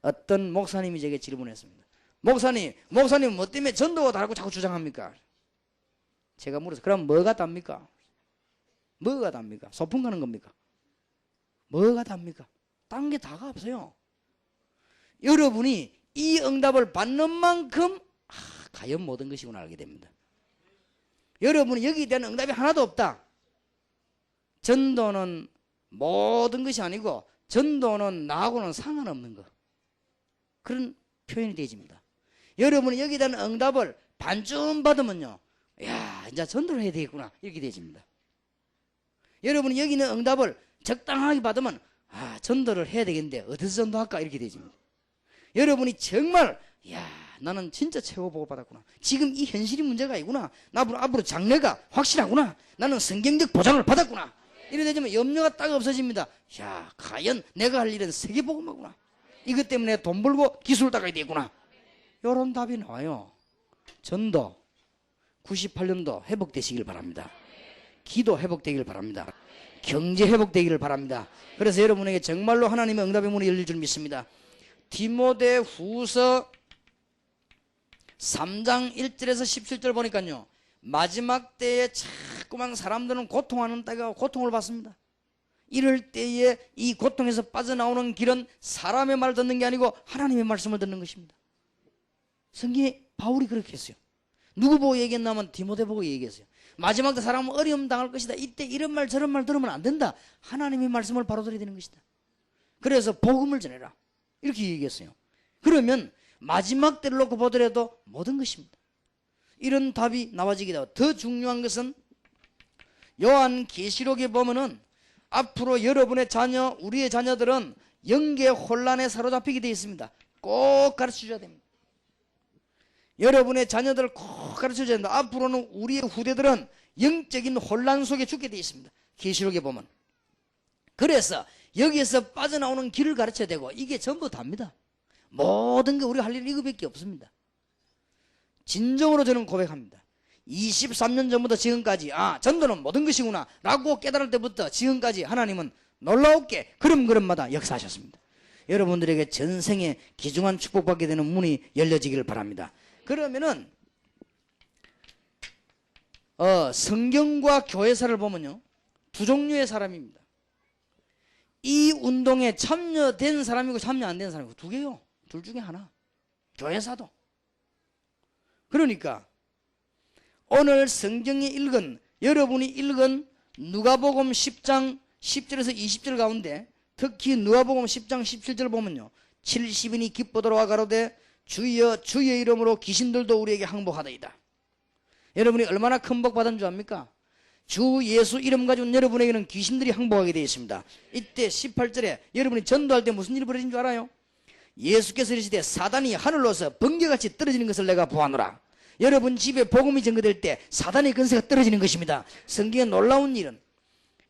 어떤 목사님이 제게 질문했습니다. 목사님 뭐 때문에 전도가 다르고 자꾸 주장합니까? 제가 물어서, 그럼 뭐가 답니까? 뭐가 답니까? 소풍 가는 겁니까? 뭐가 답니까? 딴 게 다가 없어요. 여러분이 이 응답을 받는 만큼 과연 모든 것이구나 알게 됩니다. 여러분이 여기에 대한 응답이 하나도 없다. 전도는 모든 것이 아니고 전도는 나하고는 상관없는 것, 그런 표현이 되어집니다. 여러분이 여기에 대한 응답을 반쯤 받으면요, 야, 이제 전도를 해야 되겠구나, 이렇게 되어집니다. 여러분이 여기 있는 응답을 적당하게 받으면, 아, 전도를 해야 되겠는데 어디서 전도할까, 이렇게 되어집니다. 여러분이 정말, 야, 나는 진짜 최고 복을 받았구나, 지금 이 현실이 문제가 아니구나, 앞으로 장래가 확실하구나, 나는 성경적 보장을 받았구나, 이래 되면 염려가 딱 없어집니다. 야, 과연 내가 할 일은 세계복음화구나, 이것 때문에 돈 벌고 기술 닦아야 되겠구나, 이런 답이 나와요. 전도 98년도 회복되시길 바랍니다. 기도 회복되길 바랍니다. 경제 회복되기를 바랍니다. 그래서 여러분에게 정말로 하나님의 응답의 문이 열릴 줄 믿습니다. 디모데 후서 3장 1절에서 17절 보니까요, 마지막 때에 자꾸만 사람들은 고통하는 때가 고통을 받습니다. 이럴 때에 이 고통에서 빠져나오는 길은 사람의 말 듣는 게 아니고 하나님의 말씀을 듣는 것입니다. 성경에 바울이 그렇게 했어요. 누구 보고 얘기했냐면 디모데 보고 얘기했어요. 마지막 때 사람은 어려움 당할 것이다. 이때 이런 말 저런 말 들으면 안 된다. 하나님의 말씀을 바로 들어야 되는 것이다. 그래서 복음을 전해라, 이렇게 얘기했어요. 그러면 마지막 때를 놓고 보더라도 모든 것입니다. 이런 답이 나와지게 되고, 더 중요한 것은 요한계시록에 보면은 앞으로 여러분의 자녀, 우리의 자녀들은 영계 혼란에 사로잡히게 되어 있습니다. 꼭 가르쳐줘야 됩니다. 여러분의 자녀들을 꼭 가르쳐줘야 된다. 앞으로는 우리의 후대들은 영적인 혼란 속에 죽게 되어 있습니다. 계시록에 보면. 그래서 여기에서 빠져나오는 길을 가르쳐야 되고, 이게 전부 답니다. 모든 게 우리가 할 일은 이거밖에 없습니다. 진정으로 저는 고백합니다. 23년 전부터 지금까지, 아, 전도는 모든 것이구나 라고 깨달을 때부터 지금까지 하나님은 놀라웠게 걸음걸음마다 역사하셨습니다. 여러분들에게 전생에 귀중한 축복받게 되는 문이 열려지기를 바랍니다. 그러면은 성경과 교회사를 보면요, 두 종류의 사람입니다. 이 운동에 참여된 사람이고 참여 안 된 사람이고 두 개요. 둘 중에 하나. 교회사도. 그러니까 오늘 성경에 읽은, 여러분이 읽은 누가복음 10장 10절에서 20절 가운데 특히 누가복음 10장 17절 보면요, 70인이 기뻐들어와 가로되 주여 주의 이름으로 귀신들도 우리에게 항복하더이다. 여러분이 얼마나 큰 복 받은 줄 압니까? 주 예수 이름 가지고 여러분에게는 귀신들이 항복하게 되어 있습니다. 이때 18절에 여러분이 전도할 때 무슨 일이 벌어진 줄 알아요? 예수께서 이르시되 사단이 하늘로서 번개같이 떨어지는 것을 내가 보았노라. 여러분 집에 복음이 전거될 때 사단의 근세가 떨어지는 것입니다. 성경의 놀라운 일은,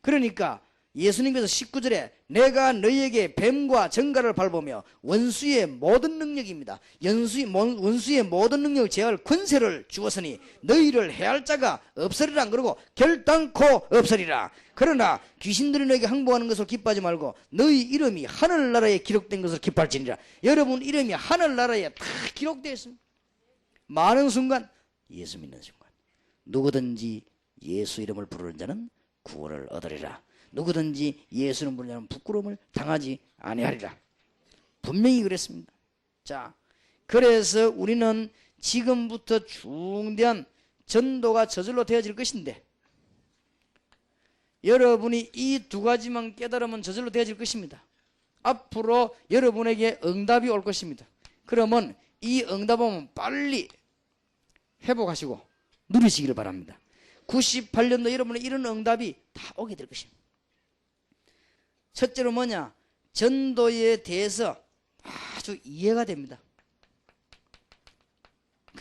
그러니까 예수님께서 19절에 내가 너희에게 뱀과 정갈을 밟으며 원수의 모든 능력입니다. 원수의 모든 능력을 제할 권세를 주었으니 너희를 해할 자가 없으리라. 그러고 결단코 없으리라. 그러나 귀신들이 너에게 항복하는 것을 기뻐하지 말고 너희 이름이 하늘나라에 기록된 것을 기뻐할지니라. 여러분 이름이 하늘나라에 다 기록되어 있습니다. 많은 순간, 예수 믿는 순간, 누구든지 예수 이름을 부르는 자는 구원을 얻으리라. 누구든지 예수 이름 부르는 자는 부끄러움을 당하지 아니하리라. 분명히 그랬습니다. 자, 그래서 우리는 지금부터 중대한 전도가 저절로 되어질 것인데, 여러분이 이 두 가지만 깨달으면 저절로 되어질 것입니다. 앞으로 여러분에게 응답이 올 것입니다. 그러면 이 응답은 빨리 회복하시고 누리시기를 바랍니다. 98년도 여러분의 이런 응답이 다 오게 될 것입니다. 첫째로 뭐냐? 전도에 대해서 아주 이해가 됩니다.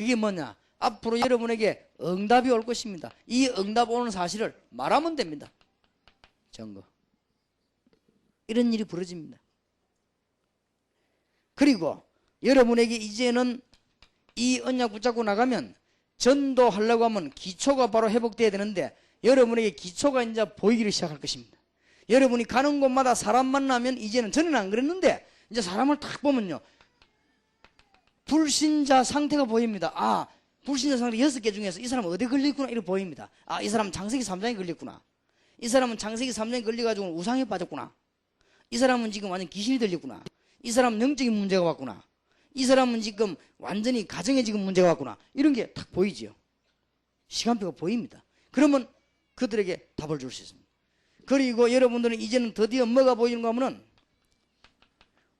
그게 뭐냐? 앞으로 여러분에게 응답이 올 것입니다. 이 응답 오는 사실을 말하면 됩니다. 증거. 이런 일이 벌어집니다. 그리고 여러분에게 이제는 이 언약 붙잡고 나가면 전도하려고 하면 기초가 바로 회복돼야 되는데 여러분에게 기초가 이제 보이기를 시작할 것입니다. 여러분이 가는 곳마다 사람 만나면 이제는 전에는 안 그랬는데 이제 사람을 딱 보면요. 불신자 상태가 보입니다. 아, 불신자 상태 6개 중에서 이 사람은 어디 걸렸구나 이렇게 보입니다. 아, 이 사람은 장세기 3장에 걸렸구나. 이 사람은 장세기 3장에 걸려가지고 우상에 빠졌구나. 이 사람은 지금 완전 귀신이 들렸구나. 이 사람은 영적인 문제가 왔구나. 이 사람은 지금 완전히 가정에 지금 문제가 왔구나. 이런 게 딱 보이지요. 시간표가 보입니다. 그러면 그들에게 답을 줄 수 있습니다. 그리고 여러분들은 이제는 드디어 뭐가 보이는가 하면은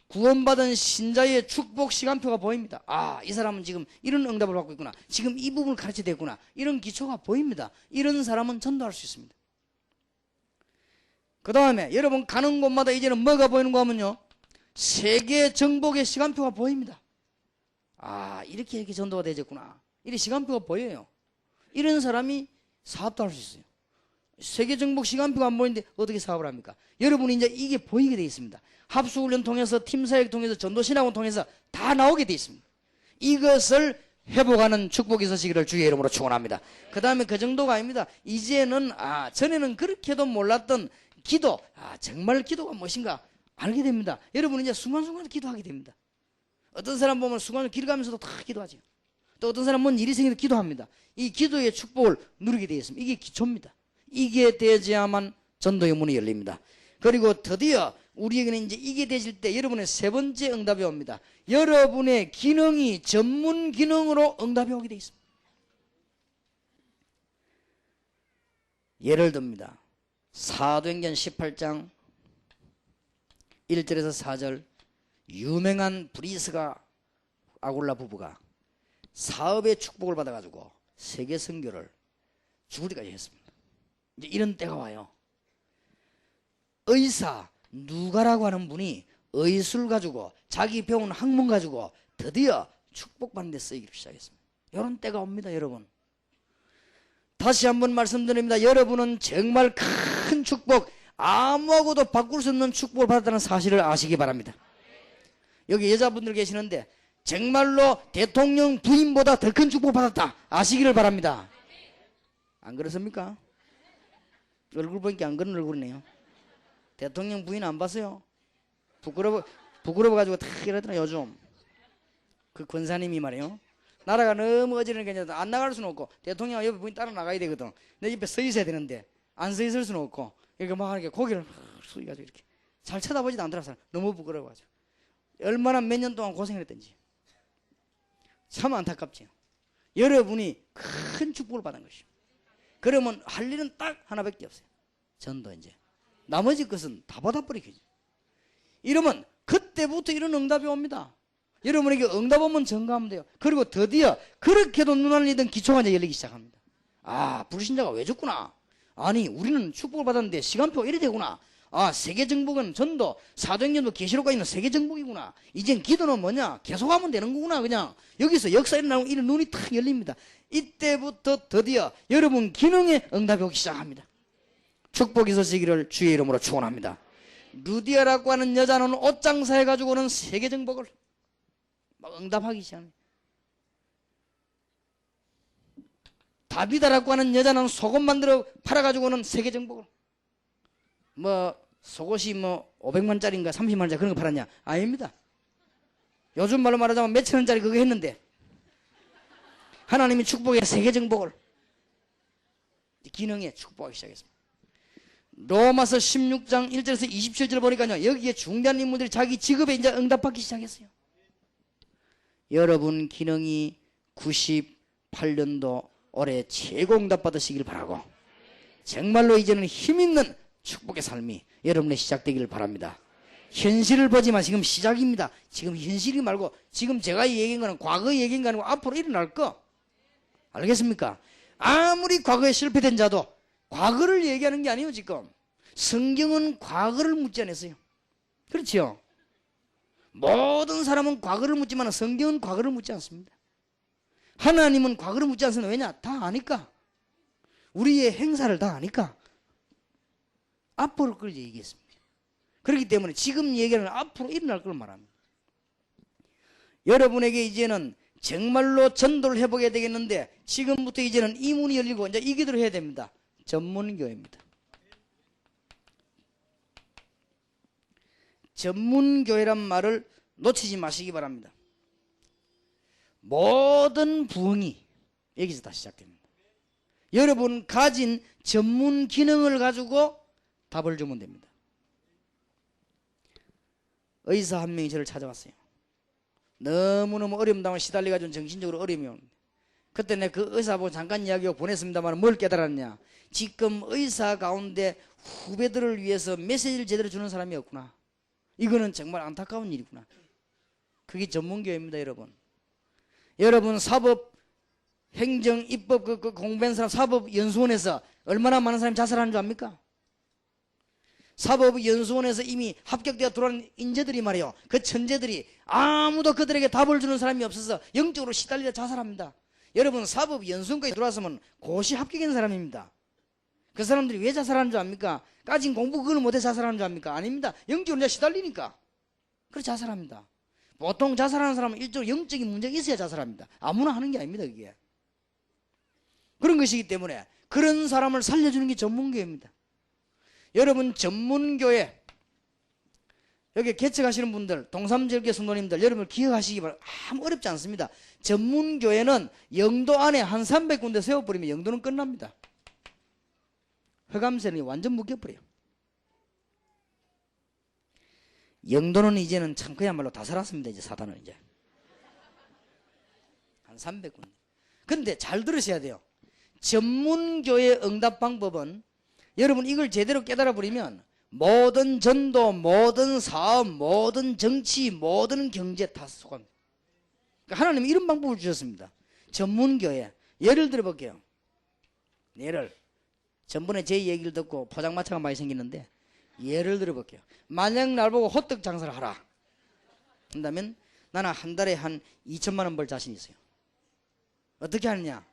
구원받은 신자의 축복 시간표가 보입니다. 아, 이 사람은 지금 이런 응답을 받고 있구나. 지금 이 부분을 가르쳐야 되겠구나. 이런 기초가 보입니다. 이런 사람은 전도할 수 있습니다. 그 다음에 여러분 가는 곳마다 이제는 뭐가 보이는가 하면요. 세계 정복의 시간표가 보입니다. 아, 이렇게 전도가 되겠구나. 이렇게 시간표가 보여요. 이런 사람이 사업도 할 수 있어요. 세계 정복 시간표가 안 보이는데 어떻게 사업을 합니까? 여러분이 이제 이게 보이게 되어 있습니다. 합수훈련 통해서 팀사역 통해서 전도신학원 통해서 다 나오게 되어 있습니다. 이것을 회복하는 축복이 있으시기를 주의 이름으로 축원합니다. 그 다음에 그 정도가 아닙니다. 이제는 전에는 그렇게도 몰랐던 기도, 정말 기도가 무엇인가 알게 됩니다. 여러분 이제 순간순간 기도하게 됩니다. 어떤 사람 보면 순간을 길 가면서도 다 기도하죠. 또 어떤 사람은 뭔 일이 생겨도 기도합니다. 이 기도의 축복을 누리게 되어 있습니다. 이게 기초입니다. 이게 되어야만 전도의 문이 열립니다. 그리고 드디어 우리에게는 이제 이게 되실 때 여러분의 세 번째 응답이 옵니다. 여러분의 기능이 전문 기능으로 응답이 오게 되어 있습니다. 예를 듭니다. 사도행전 18장 1절에서 4절 유명한 브리스가 아굴라 부부가 사업의 축복을 받아가지고 세계 선교를 죽을 때까지 했습니다. 이제 이런 때가 와요. 의사 누가라고 하는 분이 의술 가지고 자기 배운 학문 가지고 드디어 축복받는 데 쓰이기 시작했습니다. 이런 때가 옵니다. 여러분 다시 한번 말씀드립니다. 여러분은 정말 큰 축복, 아무하고도 바꿀 수 없는 축복을 받았다는 사실을 아시기 바랍니다. 여기 여자분들 계시는데 정말로 대통령 부인보다 더 큰 축복을 받았다 아시기를 바랍니다. 안 그렇습니까? 얼굴 보니까 안 그런 얼굴이네요. 대통령 부인 안 봤어요? 부끄러워가지고 다 이러더라 요즘. 그 권사님이 말이에요. 나라가 너무 어지러니까 안 나갈 수는 없고 대통령 옆에 부인 따라 나가야 되거든. 내 옆에 서 있어야 되는데 안 서 있을 수는 없고 이렇게 막 하니까 고개를 숙여가지고 이렇게 잘 쳐다보지도 않더라. 너무 부끄러워가지고. 얼마나 몇 년 동안 고생했던지. 참 안타깝지요. 여러분이 큰 축복을 받은 것이요. 그러면 할 일은 딱 하나밖에 없어요. 전도 이제. 나머지 것은 다 받아버리겠죠. 이러면 그때부터 이런 응답이 옵니다. 여러분에게 응답 오면 전가하면 돼요. 그리고 드디어 그렇게도 눈알 리던 기초가 이제 열리기 시작합니다. 아, 불신자가 왜 죽구나. 아니, 우리는 축복을 받았는데 시간표가 이래 되구나. 아, 세계 정복은 전도, 사도행전도 계시록가 있는 세계 정복이구나. 이젠 기도는 뭐냐? 계속하면 되는 거구나. 그냥 여기서 역사 일어나면 이런 눈이 탁 열립니다. 이때부터 드디어 여러분 기능에 응답이 오기 시작합니다. 축복이 있으시기를 주의 이름으로 축원합니다. 루디아라고 하는 여자는 옷 장사해가지고는 세계 정복을 막 응답하기 시작합니다. 다비다라고 하는 여자는 속옷 만들어 팔아가지고는 세계 정복을 속옷이 500만짜리인가 30만짜리 그런 거 팔았냐? 아닙니다. 요즘 말로 말하자면 몇천 원짜리 그거 했는데 하나님이 축복의 세계 정복을 기능에 축복하기 시작했습니다. 로마서 16장 1절에서 27절 보니까요, 여기에 중대한 인물들이 자기 직업에 이제 응답받기 시작했어요. 여러분 기능이 98년도 올해 최고 응답 받으시길 바라고 정말로 이제는 힘있는 축복의 삶이 여러분의 시작되기를 바랍니다. 현실을 보지만 지금 시작입니다. 지금 현실이 말고 지금 제가 얘기한 거는 과거 얘기한 거 아니고 앞으로 일어날 거. 알겠습니까? 아무리 과거에 실패된 자도 과거를 얘기하는 게 아니에요. 지금 성경은 과거를 묻지 않았어요. 그렇죠? 모든 사람은 과거를 묻지만 성경은 과거를 묻지 않습니다. 하나님은 과거를 묻지 않습니다. 왜냐? 다 아니까. 우리의 행사를 다 아니까. 앞으로 걸 얘기했습니다. 그렇기 때문에 지금 얘기하는 앞으로 일어날 걸 말합니다. 여러분에게 이제는 정말로 전도를 해보게 되겠는데 지금부터 이제는 이 문이 열리고 이제 이 기도를 해야 됩니다. 전문교회입니다. 전문교회란 말을 놓치지 마시기 바랍니다. 모든 부흥이 여기서 다 시작됩니다. 여러분 가진 전문 기능을 가지고 답을 주면 됩니다. 의사 한 명이 저를 찾아왔어요. 너무너무 어려움 당하고 시달려가지고 정신적으로 어려움이 오는데 그때 내가 그 의사하고 잠깐 이야기하고 보냈습니다만 뭘 깨달았냐. 지금 의사 가운데 후배들을 위해서 메시지를 제대로 주는 사람이 없구나. 이거는 정말 안타까운 일이구나. 그게 전문교회입니다. 여러분 사법, 행정, 입법 그 공부한 사람 사법연수원에서 얼마나 많은 사람이 자살하는 줄 압니까? 사법연수원에서 이미 합격되어 들어온 인재들이 말이요, 그 천재들이 아무도 그들에게 답을 주는 사람이 없어서 영적으로 시달리다 자살합니다. 여러분 사법연수원까지 들어왔으면 고시 합격한 사람입니다. 그 사람들이 왜 자살하는 줄 압니까? 까진 공부 그걸 못해 자살하는 줄 압니까? 아닙니다. 영적으로 내가 시달리니까 그래서 자살합니다. 보통 자살하는 사람은 일종의 영적인 문제가 있어야 자살합니다. 아무나 하는 게 아닙니다. 그게 그런 것이기 때문에 그런 사람을 살려주는 게 전문교회입니다. 여러분 전문교회 여기 개척하시는 분들, 동삼절교 성도님들 여러분 기억하시기 바랍니다. 아무 어렵지 않습니다. 전문교회는 영도 안에 한 300군데 세워버리면 영도는 끝납니다. 흑암세는 완전 묶여버려요. 영도는 이제는 참 그야말로 다 살았습니다. 이제 사단은 이제 한 300군데. 근데 잘 들으셔야 돼요. 전문교회 응답 방법은 여러분 이걸 제대로 깨달아 버리면 모든 전도, 모든 사업, 모든 정치, 모든 경제 다 속합니다. 그러니까 하나님이 이런 방법을 주셨습니다. 전문교회. 예를 들어 볼게요. 전번에 제 얘기를 듣고 포장마차가 많이 생기는데 예를 들어 볼게요. 만약 날 보고 호떡 장사를 하라 한다면 나는 한 달에 한 2천만 원 벌 자신 있어요. 어떻게 하느냐.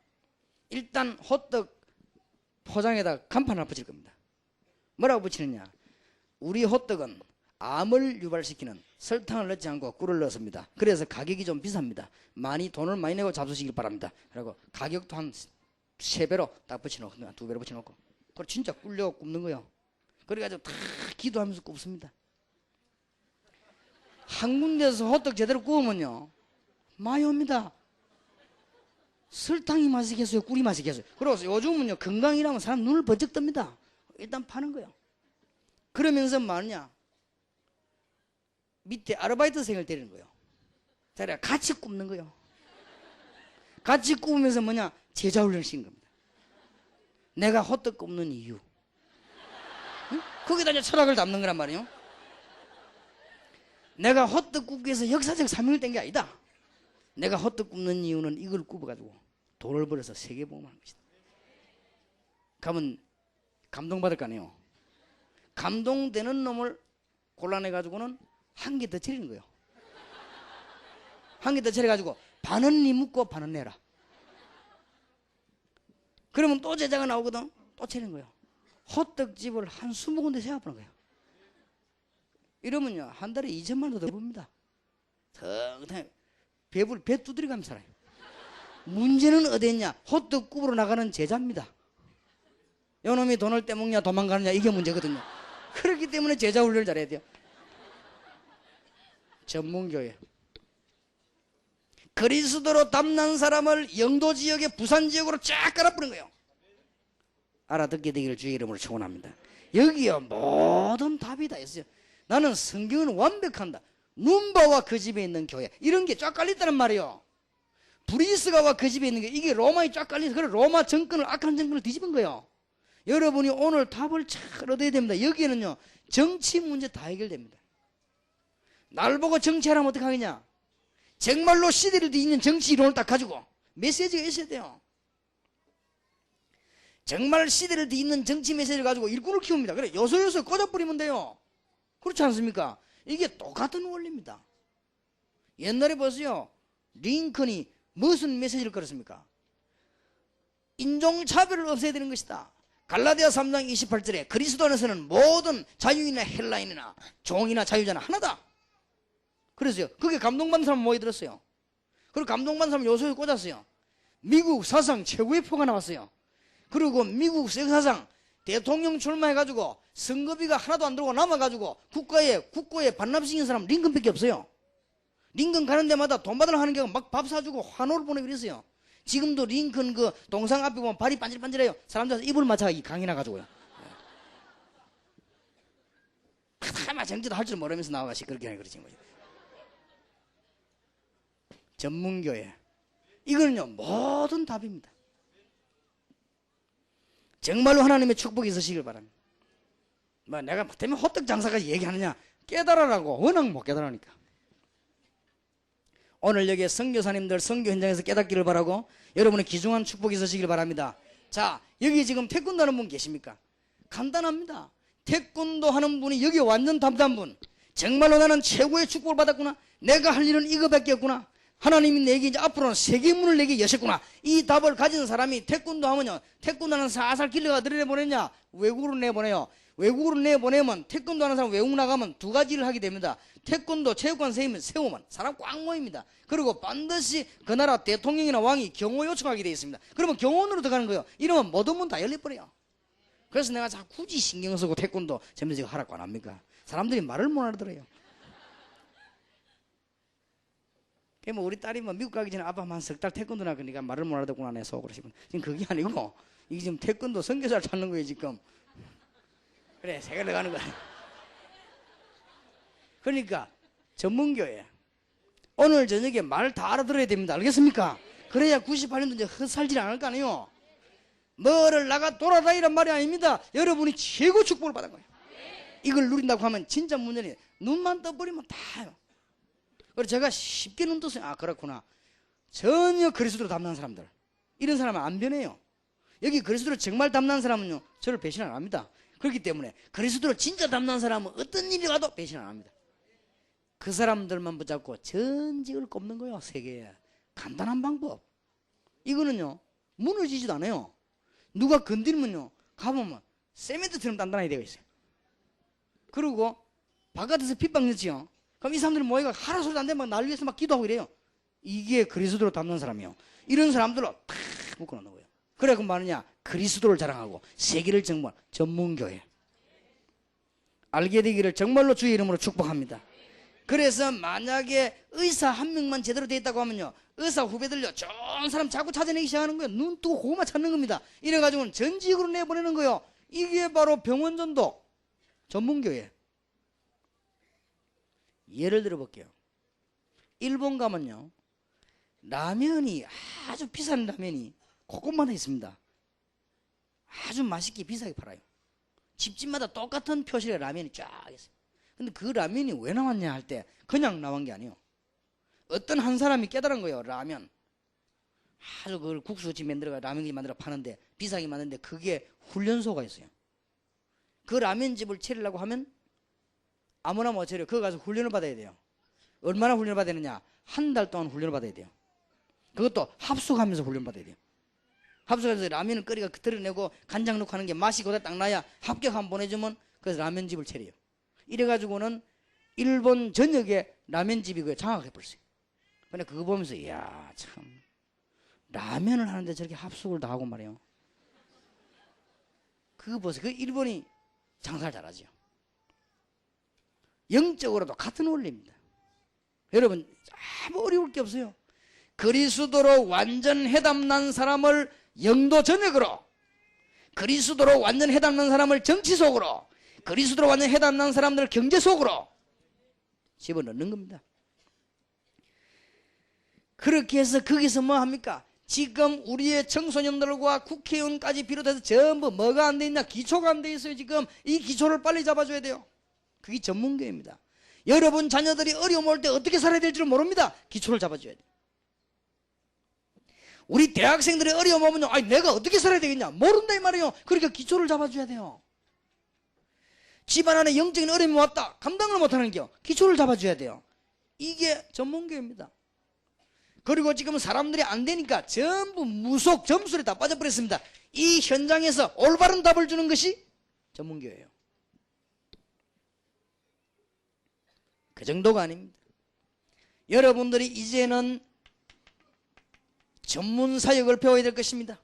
일단 호떡 포장에다 간판을 붙일 겁니다. 뭐라고 붙이느냐. 우리 호떡은 암을 유발시키는 설탕을 넣지 않고 꿀을 넣습니다. 그래서 가격이 좀 비쌉니다. 돈을 많이 내고 잡수시길 바랍니다. 그리고 가격도 한 3배로 딱 붙여놓고 2배로 붙여놓고 그걸 진짜 꿀려 굽는 거예요. 그래가지고 다 기도하면서 굽습니다. 한 군데서 호떡 제대로 구우면요 많이 옵니다. 설탕이 맛있겠어요? 꿀이 맛있겠어요? 그래서 요즘은요 건강이라면 사람 눈을 번쩍 뜹니다. 일단 파는 거예요. 그러면서 뭐냐 밑에 아르바이트생을 데리는 거예요. 자기가 같이 굽는 거예요. 같이 굽으면서 제자 훈련을 시키는 겁니다. 내가 호떡 굽는 이유. 응? 거기다 이제 철학을 담는 거란 말이에요. 내가 호떡 굽기 위해서 역사적 사명을 뗀 게 아니다. 내가 호떡 굽는 이유는 이걸 굽어가지고 돈을 벌어서 세계복음하는 것이다. 그러면 감동받을 거 아니에요. 감동되는 놈을 골라내가지고는 한 개 더 차리는 거예요. 한 개 더 차려가지고 반은 니 묻고 반은 내라. 그러면 또 제자가 나오거든. 또 차리는 거예요. 호떡집을 한 20군데 세워보는 거예요. 이러면요 한 달에 2천만 원 더 봅니다. 배 두드려 가면서 살아요. 문제는 어디 있냐. 호떡 굽으러 나가는 제자입니다. 요놈이 돈을 떼먹냐 도망가느냐 이게 문제거든요. 그렇기 때문에 제자 훈련을 잘해야 돼요. 전문교회. 그리스도로 담난 사람을 영도 지역에 부산 지역으로 쫙 깔아뿌린 거예요. 알아듣게 되기를 주의 이름으로 축원합니다. 여기요 모든 답이 다 있어요. 나는 성경은 완벽한다. 눈바와 그 집에 있는 교회 이런 게 쫙 깔렸다는 말이에요. 브리스가와 그 집에 있는 게 이게 로마에 쫙 깔려서 그래 로마 정권을 악한 정권을 뒤집은 거예요. 여러분이 오늘 답을 잘 얻어야 됩니다. 여기에는요 정치 문제 다 해결됩니다. 날 보고 정치하라면 어떻게 하겠냐. 정말로 시대를 뒤있는 정치 이론을 딱 가지고 메시지가 있어야 돼요. 정말 시대를 뒤있는 정치 메시지를 가지고 일꾼을 키웁니다. 그래 요소요소 꽂아버리면 돼요. 그렇지 않습니까? 이게 똑같은 원리입니다. 옛날에 보세요. 링컨이 무슨 메시지를 걸었습니까? 인종차별을 없애야 되는 것이다. 갈라디아 3장 28절에 그리스도 안에서는 모든 자유인이나 헬라인이나 종이나 자유자나 하나다. 그래서요, 그게 감동받는 사람 모여들었어요. 그리고 감동받는 사람 요소에 꽂았어요. 미국 사상 최고의 표가 나왔어요. 그리고 미국 역사상 대통령 출마해가지고 선거비가 하나도 안 들고 남아가지고 국고에 반납시킨 사람 링컨밖에 없어요. 링컨 가는 데마다 돈 받으러 하는 경우 막 밥 사주고 환호를 보내고 그랬어요. 지금도 링컨 그 동상 앞에 보면 발이 반질반질해요. 사람들 입을 맞춰가기 강이 나가지고요. 아마 정치도 할 줄 모르면서 나와가지고 그렇게 하는 거지. 전문교회. 이거는요, 모든 답입니다. 정말로 하나님의 축복이 있으시길 바랍니다. 뭐 내가 때문에 호떡 장사까지 얘기하느냐? 깨달으라고. 워낙 못 깨달으니까. 오늘 여기에 선교사님들 선교 현장에서 깨닫기를 바라고 여러분의 귀중한 축복이 있으시길 바랍니다. 자, 여기 지금 태권도 하는 분 계십니까? 간단합니다. 태권도 하는 분이 여기 완전 답답한 분. 정말로 나는 최고의 축복을 받았구나. 내가 할 일은 이거밖에 없구나. 하나님이 내게 이제 앞으로는 세계문을 내게 여셨구나. 이 답을 가진 사람이 태권도 하면요, 태권도는 살살 길러가 들여내보내냐? 외국으로 내보내요. 외국으로 내보내면 태권도 하는 사람 외국 나가면 두 가지를 하게 됩니다. 태권도 체육관 세우면 사람 꽉 모입니다. 그리고 반드시 그 나라 대통령이나 왕이 경호 요청하게 되어 있습니다. 그러면 경호원으로 들어가는 거예요. 이러면 모든 문 다 열려버려요. 그래서 내가 자꾸 굳이 신경 쓰고 태권도 재밌게 하라고 안 합니까? 사람들이 말을 못 알아들어요. 뭐 우리 딸이 뭐 미국 가기 전에 아빠 한 석 달 태권도나 그러니까 말을 못 알아듣구나 내 속으로 싶은. 지금 그게 아니고 이게 지금 태권도 선교사를 찾는 거예요 지금. 그래 세계를 가는 거야. 그러니까 전문교회 오늘 저녁에 말 다 알아들어야 됩니다. 알겠습니까? 그래야 98년도 이제 헛살질 안 할 거 아니에요. 뭐를 나가 돌아다니란 말이 아닙니다. 여러분이 최고 축복을 받은 거예요. 이걸 누린다고 하면 진짜 문제는 눈만 떠버리면 다요. 그래서 제가 쉽게 눈 떴어요. 아 그렇구나. 전혀 그리스도로 담는 사람들 이런 사람은 안 변해요. 여기 그리스도로 정말 담는 사람은요 저를 배신 안 합니다. 그렇기 때문에 그리스도로 진짜 담는 사람은 어떤 일이 와도 배신 안 합니다. 그 사람들만 붙잡고 전직을 꼽는 거예요. 세계에. 간단한 방법. 이거는요 무너지지도 않아요. 누가 건드리면요 가보면 세멘트처럼 단단하게 되어 있어요. 그리고 바깥에서 핍박 넣지요. 그럼 이 사람들은 모여가 하라 소리도 안 되면 막 난리에서 막 기도하고 이래요. 이게 그리스도로 담는 사람이요. 이런 사람들로 탁 묶어놓는 거예요. 그래 그럼 뭐하느냐? 그리스도를 자랑하고 세계를 정말 전문교회 알게 되기를 정말로 주의 이름으로 축복합니다. 그래서 만약에 의사 한 명만 제대로 돼 있다고 하면요 의사 후배들요 좋은 사람 자꾸 찾아내기 시작하는 거예요. 눈 뜨고 그거만 찾는 겁니다. 이래가지고는 전직으로 내보내는 거예요. 이게 바로 병원전도 전문교회. 예를 들어 볼게요. 일본 가면요 라면이 아주 비싼 라면이 곳곳마다 있습니다. 아주 맛있게 비싸게 팔아요. 집집마다 똑같은 표시의 라면이 쫙 있어요. 근데 그 라면이 왜 나왔냐 할 때 그냥 나온 게 아니에요. 어떤 한 사람이 깨달은 거예요. 라면 아주 그걸 국수집 만들어가 라면이 만들어 파는데 비싸게 만드는데 그게 훈련소가 있어요. 그 라면집을 차리려고 하면 아무나 못 차려. 거기 가서 훈련을 받아야 돼요. 얼마나 훈련을 받아야 되느냐? 한 달 동안 훈련을 받아야 돼요. 그것도 합숙하면서 훈련 받아야 돼요. 합숙해서 라면을 끓이가 드러내고 간장 넣고 하는 게 맛이 그대로 딱 나야 합격 한번 보내주면 그래서 라면집을 차려요. 이래가지고는 일본 전역에 라면집이 그 장악해버렸어요. 근데 그거 보면서 이야 참 라면을 하는데 저렇게 합숙을 다 하고 말이에요. 그거 보세요. 그 일본이 장사를 잘하죠. 영적으로도 같은 원리입니다. 여러분 아무 어려울 게 없어요. 그리스도로 완전 해담난 사람을 영도 전역으로, 그리스도로 완전 해담난 사람을 정치 속으로, 그리스도로 완전 해담난 사람들을 경제 속으로 집어넣는 겁니다. 그렇게 해서 거기서 뭐 합니까? 지금 우리의 청소년들과 국회의원까지 비롯해서 전부 뭐가 안 돼 있나? 기초가 안 돼 있어요. 지금 이 기초를 빨리 잡아줘야 돼요. 그게 전문교회입니다. 여러분 자녀들이 어려움 올 때 어떻게 살아야 될지를 모릅니다. 기초를 잡아줘야 돼요. 우리 대학생들이 어려움 오면요, 아니 내가 어떻게 살아야 되겠냐? 모른다 이 말이에요. 그러니까 기초를 잡아줘야 돼요. 집안 안에 영적인 어려움이 왔다. 감당을 못하는 겨. 기초를 잡아줘야 돼요. 이게 전문교회입니다. 그리고 지금 사람들이 안 되니까 전부 무속 점술에 다 빠져버렸습니다. 이 현장에서 올바른 답을 주는 것이 전문교예요. 그 정도가 아닙니다. 여러분들이 이제는 전문 사역을 배워야 될 것입니다.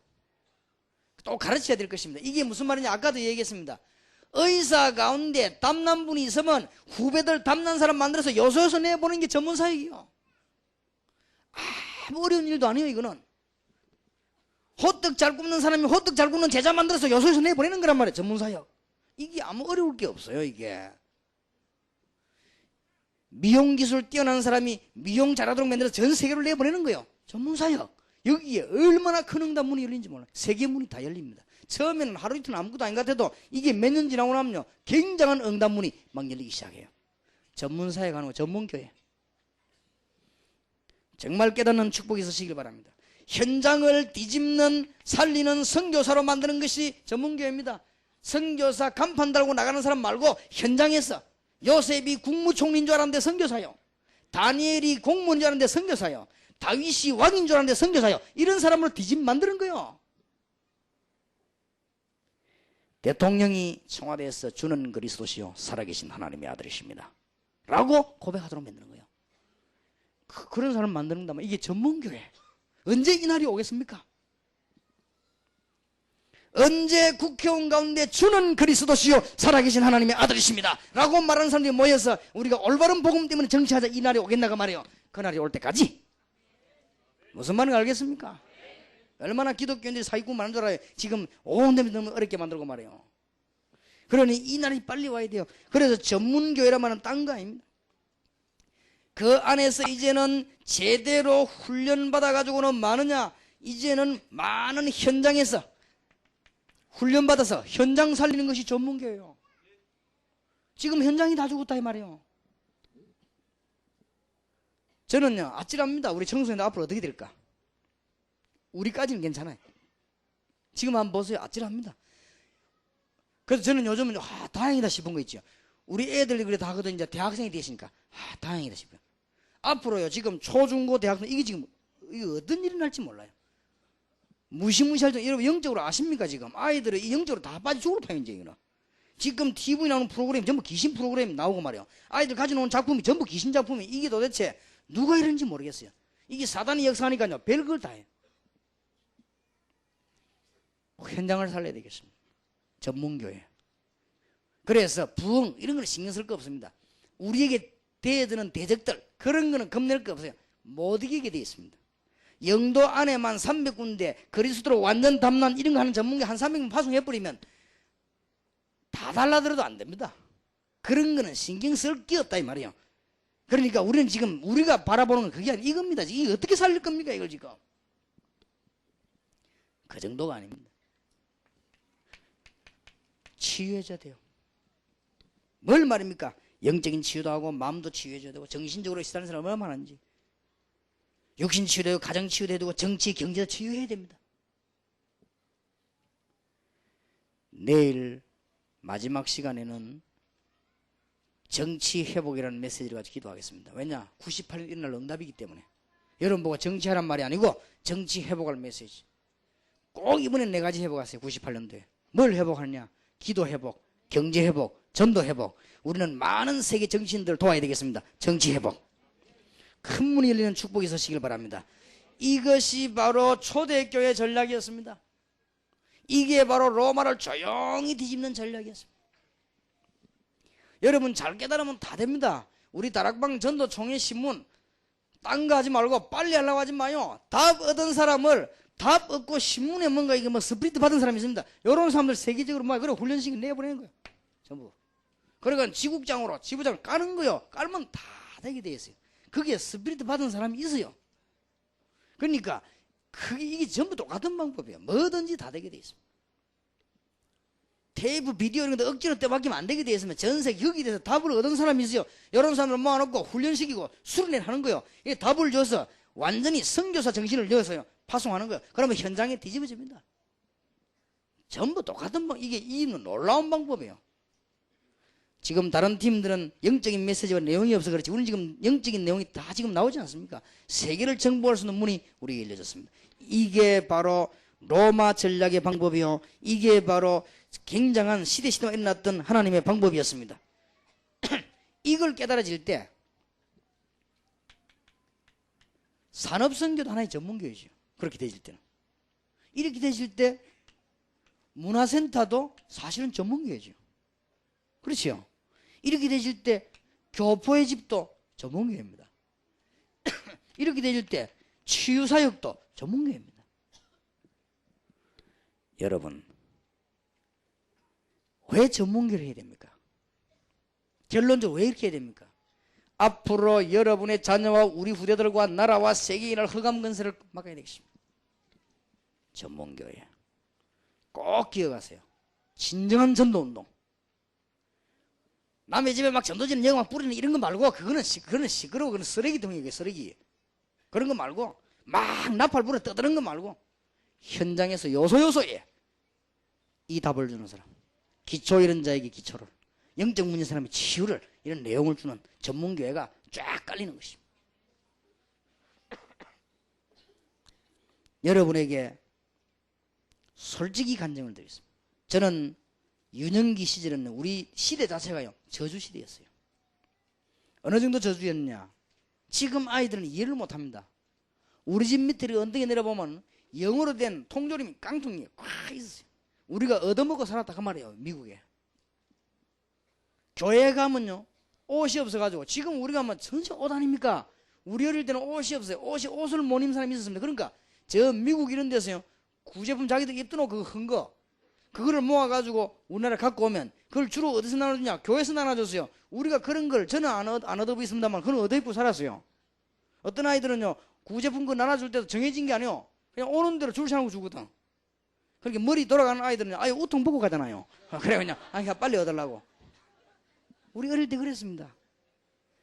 또 가르쳐야 될 것입니다. 이게 무슨 말이냐? 아까도 얘기했습니다. 의사 가운데 담난 분이 있으면 후배들 담난 사람 만들어서 요소요소 내보는 게 전문 사역이요. 아무 어려운 일도 아니에요. 이거는 호떡 잘 굽는 사람이 호떡 잘 굽는 제자 만들어서 요소요소 내보내는 거란 말이에요. 전문 사역. 이게 아무 어려울 게 없어요. 이게 미용 기술 뛰어난 사람이 미용 잘하도록 만들어서 전 세계로 내보내는 거예요. 전문 사역. 여기에 얼마나 큰 응답문이 열린지 몰라요. 세계 문이 다 열립니다. 처음에는 하루 이틀 아무것도 아닌 것 같아도 이게 몇 년 지나고 나면요 굉장한 응답문이 막 열리기 시작해요. 전문 사역하는 거 전문교회. 정말 깨닫는 축복이 있으시길 바랍니다. 현장을 뒤집는 살리는 선교사로 만드는 것이 전문교회입니다. 선교사 간판 달고 나가는 사람 말고 현장에서 요셉이 국무총리인 줄 알았는데 선교사요. 다니엘이 공무원인 줄 알았는데 선교사요. 다윗이 왕인 줄 알았는데 선교사요. 이런 사람을 뒤집 만드는 거예요. 대통령이 청와대에서 주는 그리스도시요 살아계신 하나님의 아들이십니다 라고 고백하도록 만드는 거예요. 그런 사람 만드는다면 이게 전문교회. 언제 이 날이 오겠습니까? 언제 국회의원 가운데 주는 그리스도시요 살아계신 하나님의 아들이십니다 라고 말하는 사람들이 모여서 우리가 올바른 복음 때문에 정치하자 이 날이 오겠나가 말이에요. 그 날이 올 때까지 무슨 말인지 알겠습니까? 얼마나 기독교인들이 사기꾼 많은 줄 알아요. 지금 온 데면 너무 어렵게 만들고 말이에요. 그러니 이 날이 빨리 와야 돼요. 그래서 전문교회란 말은 딴 거 아닙니다. 그 안에서 이제는 제대로 훈련받아가지고는 많으냐? 이제는 많은 현장에서 훈련받아서 현장 살리는 것이 전문교회예요. 지금 현장이 다 죽었다 이 말이에요. 저는요 아찔합니다. 우리 청소년들 앞으로 어떻게 될까? 우리까지는 괜찮아요. 지금 한번 보세요. 아찔합니다. 그래서 저는 요즘은 다행이다 싶은 거 있죠. 우리 애들이 그래 다 하거든 이제 대학생이 되시니까 다행이다 싶어요. 앞으로요 지금 초중고 대학생 이게 지금 이게 어떤 일이 날지 몰라요. 무시무시할 정 여러분 영적으로 아십니까? 지금 아이들이 영적으로 다 빠져 죽을 판이죠. 이거는 지금 TV 나오는 프로그램 전부 귀신 프로그램 나오고 말이에요. 아이들 가져놓은 작품이 전부 귀신 작품이 이게 도대체 누가 이런지 모르겠어요. 이게 사단이 역사하니까요 별걸 다 해요. 현장을 살려야 되겠습니다. 전문교회. 그래서 부흥 이런 걸 신경 쓸 거 없습니다. 우리에게 대드는 대적들 그런 거는 겁낼 거 없어요. 못 이기게 되어 있습니다. 영도 안에만 300군데 그리스도로 완전 담난 이런 거 하는 전문가 한 300명 파송해버리면 다 달라들어도 안 됩니다. 그런 거는 신경 쓸 게 없다 이 말이에요. 그러니까 우리는 지금 우리가 바라보는 건 그게 아니라 이겁니다. 이게 어떻게 살릴 겁니까 이걸 지금. 그 정도가 아닙니다. 치유해줘야 돼요. 뭘 말입니까? 영적인 치유도 하고 마음도 치유해줘야 되고 정신적으로 시달리는 사람 얼마나 많은지. 육신 치유되고 가정 치유되고 정치 경제도 치유해야 됩니다. 내일 마지막 시간에는 정치 회복이라는 메시지를 가지고 기도하겠습니다. 왜냐? 98년 일어날 응답이기 때문에. 여러분 보고 정치하란 말이 아니고 정치 회복할 메시지. 꼭 이번엔 4가지 회복하세요. 98년도에. 뭘 회복하느냐? 기도 회복, 경제 회복, 전도 회복. 우리는 많은 세계 정치인들을 도와야 되겠습니다. 정치 회복. 큰 문이 열리는 축복이 있으시길 바랍니다. 이것이 바로 초대교회 전략이었습니다. 이게 바로 로마를 조용히 뒤집는 전략이었습니다. 여러분 잘 깨달으면 다 됩니다. 우리 다락방 전도 총회 신문 딴 거 하지 말고 빨리 하려고 하지 마요. 답 얻은 사람을 답 얻고 신문에 뭔가 이게 뭐 스프린트 받은 사람이 있습니다. 이런 사람들 세계적으로 막 그래 훈련시켜 내보내는 거예요. 전부. 그러니까 지국장으로 지부장을 까는 거요. 깔면 다 되게 돼 있어요. 그게 스프린트 받은 사람이 있어요. 그러니까 이게 전부 똑같은 방법이에요. 뭐든지 다 되게 돼 있습니다. 테이프 비디오 이런 거 억지로 떼박히면 안 되게 돼 있으면 전세 여기에 대해서 답을 얻은 사람이 있어요. 이런 사람들 모아놓고 훈련시키고 수련회 하는 거예요. 이게 답을 줘서 완전히 선교사 정신을 넣어서요. 파송하는 거예요. 그러면 현장에 뒤집어집니다. 전부 똑같은 방법. 이게 이 놀라운 방법이에요. 지금 다른 팀들은 영적인 메시지와 내용이 없어 그렇지 우리는 지금 영적인 내용이 다 지금 나오지 않습니까? 세계를 정복할 수 있는 문이 우리에게 열려졌습니다. 이게 바로 로마 전략의 방법이요, 이게 바로 굉장한 시대가 일어났던 하나님의 방법이었습니다. 이걸 깨달아질 때 산업선교도 하나의 전문교회죠. 그렇게 되질 때는. 이렇게 되실 때 문화센터도 사실은 전문교회죠. 그렇죠? 이렇게 되실 때 교포의 집도 전문교회입니다. 이렇게 되실 때 치유사역도 전문교회입니다. 여러분, 왜 전문교회를 해야 됩니까? 결론적으로 왜 이렇게 해야 됩니까? 앞으로 여러분의 자녀와 우리 후대들과 나라와 세계인을 흑암 건설을 막아야 되겠습니다. 전문교회 꼭 기억하세요. 진정한 전도운동. 남의 집에 막 전도지는 영화 뿌리는 이런 거 말고 그거는 시끄러워. 그건 쓰레기통이에요. 쓰레기. 그런 거 말고 막 나팔 불어 떠드는 거 말고 현장에서 요소요소에 이 답을 주는 사람, 기초 잃은 자에게 기초를, 영적 문제 사람의 치유를, 이런 내용을 주는 전문교회가 쫙 깔리는 것입니다. 여러분에게 솔직히 간증을 드리겠습니다. 저는 유년기 시절에는 우리 시대 자체가요 저주 시대였어요. 어느 정도 저주였냐? 지금 아이들은 이해를 못합니다. 우리 집 밑에 언덕에 내려보면 영어로 된 통조림이 깡통이 꽉 있었어요. 우리가 얻어먹고 살았다 그 말이에요. 미국에 교회 가면요 옷이 없어가지고, 지금 우리가 뭐 전체 옷 아닙니까? 우리 어릴 때는 옷이 없어요. 옷을 못 입는 사람이 있었습니다. 그러니까 저 미국 이런 데서요 구제품 자기들 입던 옷 그거 큰 거 그거를 모아가지고 우리나라 갖고 오면 그걸 주로 어디서 나눠주냐? 교회에서 나눠줬어요. 우리가 그런 걸 저는 안 얻어보고 있습니다만 그건 얻어입고 살았어요. 어떤 아이들은요 구제품 그거 나눠줄 때도 정해진 게 아니에요. 그냥 오는 대로 줄 서놓고 주거든. 그렇게 머리 돌아가는 아이들은 아예 우통 벗고 가잖아요. 그래 그냥 빨리 얻으려고. 우리 어릴 때 그랬습니다.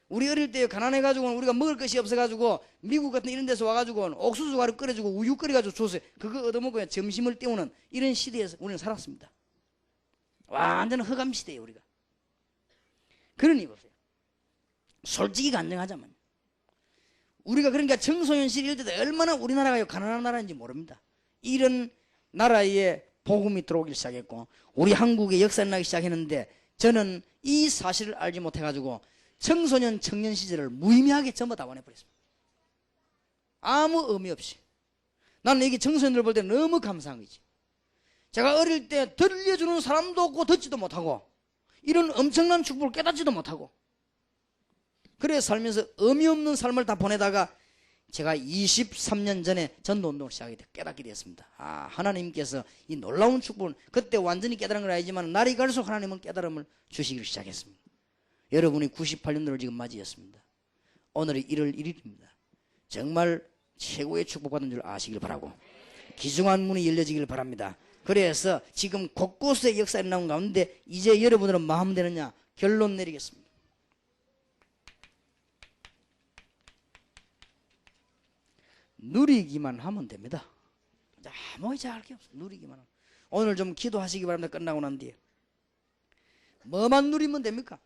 우리 어릴 때 가난해가지고 우리가 먹을 것이 없어가지고 미국 같은 이런 데서 와가지고 옥수수 가루 끓여주고 우유 끓여가지고 줬어요. 그거 얻어먹고 점심을 때우는 이런 시대에서 우리는 살았습니다. 완전 흑암 시대예요 우리가. 그러니 보세요. 솔직히 간증하자면 우리가 그러니까 청소년 시절 때 얼마나 우리나라가 가난한 나라인지 모릅니다. 이런 나라에 복음이 들어오기 시작했고 우리 한국의 역사가 나기 시작했는데 저는 이 사실을 알지 못해가지고 청소년 청년 시절을 무의미하게 전부 다 보내버렸습니다. 아무 의미 없이. 나는 이게 청소년들 볼 때 너무 감사한 거지. 제가 어릴 때 들려주는 사람도 없고 듣지도 못하고 이런 엄청난 축복을 깨닫지도 못하고 그래 살면서 의미 없는 삶을 다 보내다가 제가 23년 전에 전도운동을 깨닫게 되었습니다. 아, 하나님께서 이 놀라운 축복을, 그때 완전히 깨달은 건 아니지만 날이 갈수록 하나님은 깨달음을 주시기 시작했습니다. 여러분이 98년도를 지금 맞이했습니다. 오늘이 1월 1일입니다. 정말 최고의 축복받은 줄 아시길 바라고 귀중한 문이 열려지길 바랍니다. 그래서 지금 곳곳에 역사에 나온 가운데 이제 여러분들은 마음 되느냐 결론 내리겠습니다. 누리기만 하면 됩니다. 아무 이제 할 게 없어. 누리기만 하면. 오늘 좀 기도하시기 바랍니다. 끝나고 난 뒤에 뭐만 누리면 됩니까?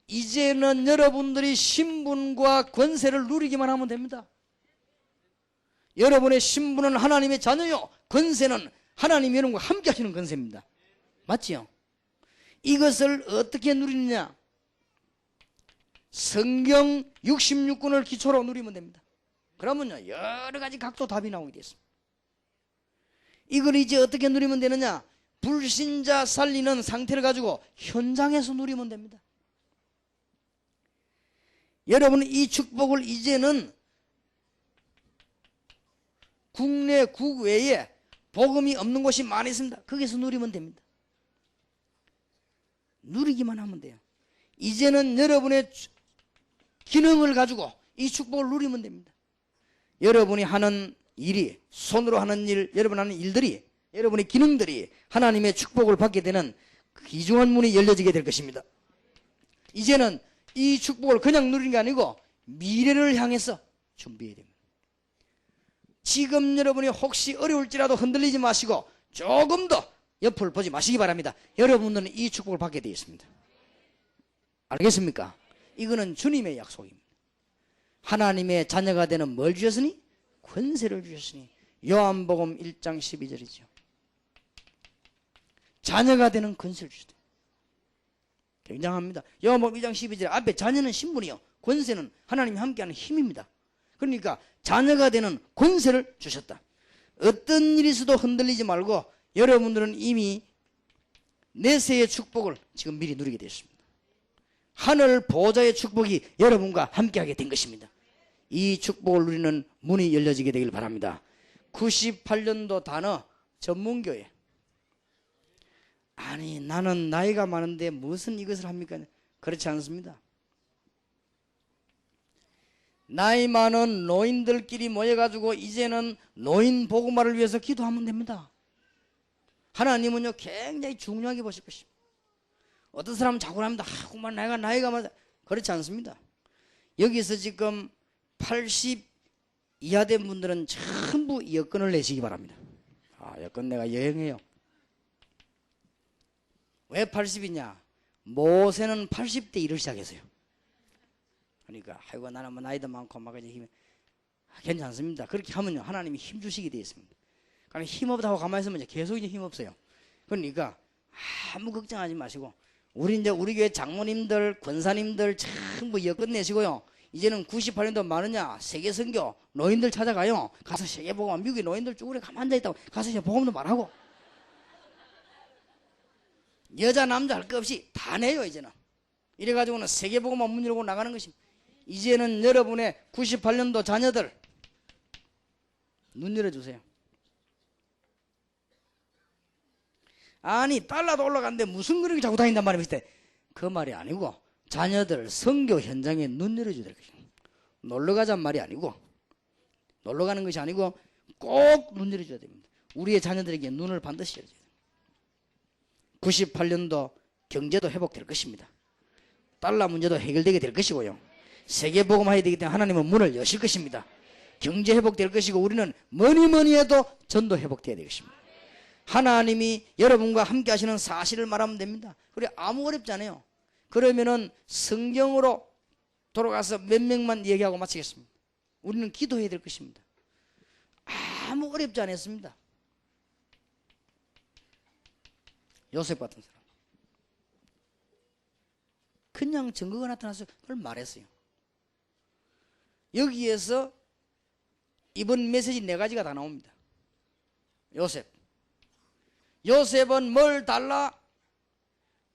이제는 여러분들이 신분과 권세를 누리기만 하면 됩니다. 여러분의 신분은 하나님의 자녀요, 권세는 하나님이 여러분과 함께 하시는 권세입니다. 맞지요? 이것을 어떻게 누리느냐? 성경 66권을 기초로 누리면 됩니다. 그러면요 여러 가지 각도 답이 나오게 됐습니다. 이걸 이제 어떻게 누리면 되느냐? 불신자 살리는 상태를 가지고 현장에서 누리면 됩니다. 여러분은 이 축복을 이제는 국내 국외에 복음이 없는 곳이 많이 있습니다. 거기서 누리면 됩니다. 누리기만 하면 돼요. 이제는 여러분의 기능을 가지고 이 축복을 누리면 됩니다. 여러분이 하는 일이, 손으로 하는 일, 여러분 하는 일들이, 여러분의 기능들이 하나님의 축복을 받게 되는 귀중한 문이 열려지게 될 것입니다. 이제는 이 축복을 그냥 누리는 게 아니고 미래를 향해서 준비해야 됩니다. 지금 여러분이 혹시 어려울지라도 흔들리지 마시고 조금 더 옆을 보지 마시기 바랍니다. 여러분들은 이 축복을 받게 되어 있습니다. 알겠습니까? 이거는 주님의 약속입니다. 하나님의 자녀가 되는 뭘 주셨으니? 권세를 주셨으니. 요한복음 1장 12절이죠. 자녀가 되는 권세를 주셨다. 굉장합니다. 요한복음 1장 12절 앞에 자녀는 신분이요, 권세는 하나님이 함께하는 힘입니다. 그러니까 자녀가 되는 권세를 주셨다. 어떤 일이 있어도 흔들리지 말고 여러분들은 이미 내세의 축복을 지금 미리 누리게 되었습니다. 하늘 보좌의 축복이 여러분과 함께하게 된 것입니다. 이 축복을 누리는 문이 열려지게 되길 바랍니다. 98년도 단어 전문교회. 아니 나는 나이가 많은데 무슨 이것을 합니까? 그렇지 않습니다. 나이 많은 노인들끼리 모여가지고 이제는 노인 복음화를 위해서 기도하면 됩니다. 하나님은요 굉장히 중요하게 보실 것입니다. 어떤 사람은 자꾸 합니다. 정말 내가 나이가 많아. 그렇지 않습니다. 여기서 지금 80 이하 된 분들은 전부 여권을 내시기 바랍니다. 여권 내가 여행해요. 왜 80이냐? 모세는 80대 일을 시작했어요. 그러니까 아이고 나는 뭐 나이도 많고 막 이제 힘 괜찮습니다. 그렇게 하면요 하나님이 힘 주시게 되어 있습니다. 그러니까 힘 없다고 가만히 있으면 계속 이제 힘 없어요. 그러니까 아무 걱정하지 마시고 우리 교회 장모님들 권사님들 전부 여권 내시고요. 이제는 98년도 많으냐 세계 선교 노인들 찾아가요. 가서 세계 복음 미국의 노인들 쭈그려 가만 앉아 있다고 가서 이제 복음도 말하고 여자 남자 할 것 없이 다 내요. 이제는 이래가지고는 세계 복음만 문 열고 나가는 것입니다. 이제는 여러분의 98년도 자녀들 눈 열어주세요. 아니 달러도 올라갔는데 무슨 그렇게 자꾸 다닌단 말입니다. 그 말이 아니고 자녀들 선교 현장에 눈 열어줘야 될 것입니다. 놀러가자는 말이 아니고 놀러가는 것이 아니고 꼭 눈 열어줘야 됩니다. 우리의 자녀들에게 눈을 반드시 열어줘야 됩니다. 98년도 경제도 회복될 것입니다. 달러 문제도 해결되게 될 것이고요. 세계복음화해야 되기 때문에 하나님은 문을 여실 것입니다. 경제 회복될 것이고 우리는 뭐니 해도 전도 회복돼야 되겠습니다. 하나님이 여러분과 함께 하시는 사실을 말하면 됩니다. 그래 아무 어렵지 않아요. 그러면은 성경으로 돌아가서 몇 명만 얘기하고 마치겠습니다. 우리는 기도해야 될 것입니다. 아무 어렵지 않았습니다. 요셉 같은 사람 그냥 증거가 나타났어요. 그걸 말했어요. 여기에서 이번 메시지 4가지가 다 나옵니다. 요셉은 뭘 달라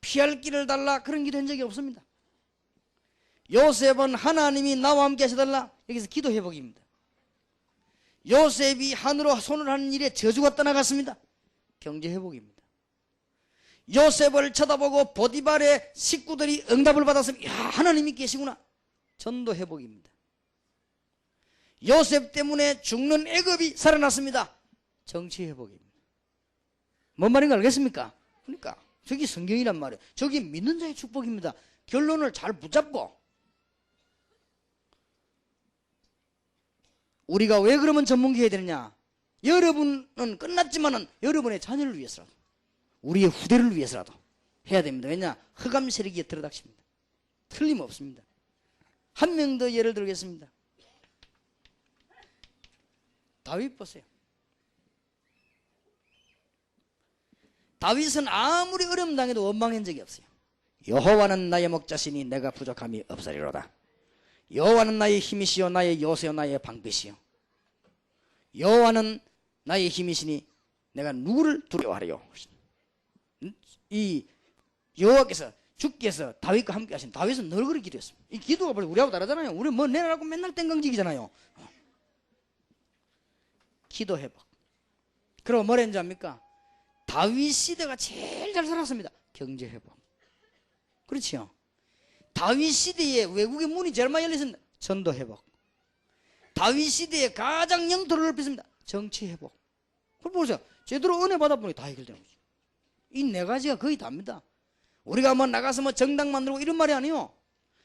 피할 길을 달라 그런 기도한 적이 없습니다. 요셉은 하나님이 나와 함께 하셔달라 여기서 기도 회복입니다. 요셉이 하늘로 손을 하는 일에 저주가 떠나갔습니다. 경제 회복입니다. 요셉을 쳐다보고 보디발의 식구들이 응답을 받았으면 야 하나님이 계시구나 전도 회복입니다. 요셉 때문에 죽는 애굽이 살아났습니다. 정치 회복입니다. 뭔 말인가 알겠습니까? 그러니까 저기 성경이란 말이에요. 저기 믿는 자의 축복입니다. 결론을 잘 붙잡고 우리가 왜 그러면 전문기해야 되느냐? 여러분은 끝났지만은 여러분의 자녀를 위해서라도 우리의 후대를 위해서라도 해야 됩니다. 왜냐? 흑암 세력이 들어닥칩니다. 틀림없습니다. 한 명 더 예를 들겠습니다. 다윗 보세요. 다윗은 아무리 어려움 당해도 원망한 적이 없어요. 여호와는 나의 목자시니 내가 부족함이 없으리로다. 여호와는 나의 힘이시요 나의 요새요 나의 방패시요. 여호와는 나의 힘이시니 내가 누구를 두려워하리요. 이 여호와께서 주께서 다윗과 함께 하신 다윗은 늘 그렇게 기도했습니다. 이 기도가 벌써 우리하고 다르잖아요. 우리 뭐 내라고 맨날 땡강지기잖아요. 기도 회복. 그리고 뭐라 했는지 압니까? 다윗 시대가 제일 잘 살았습니다. 경제 회복. 그렇지요. 다윗 시대에 외국의 문이 제일 많이 열렸습니다. 전도 회복. 다윗 시대에 가장 영토를 넓혔습니다. 정치 회복. 그걸 보세요. 제대로 은혜 받아보니 다 해결되는 거죠. 이 4가지가 거의 답니다. 우리가 뭐 나가서 뭐 정당 만들고 이런 말이 아니에요.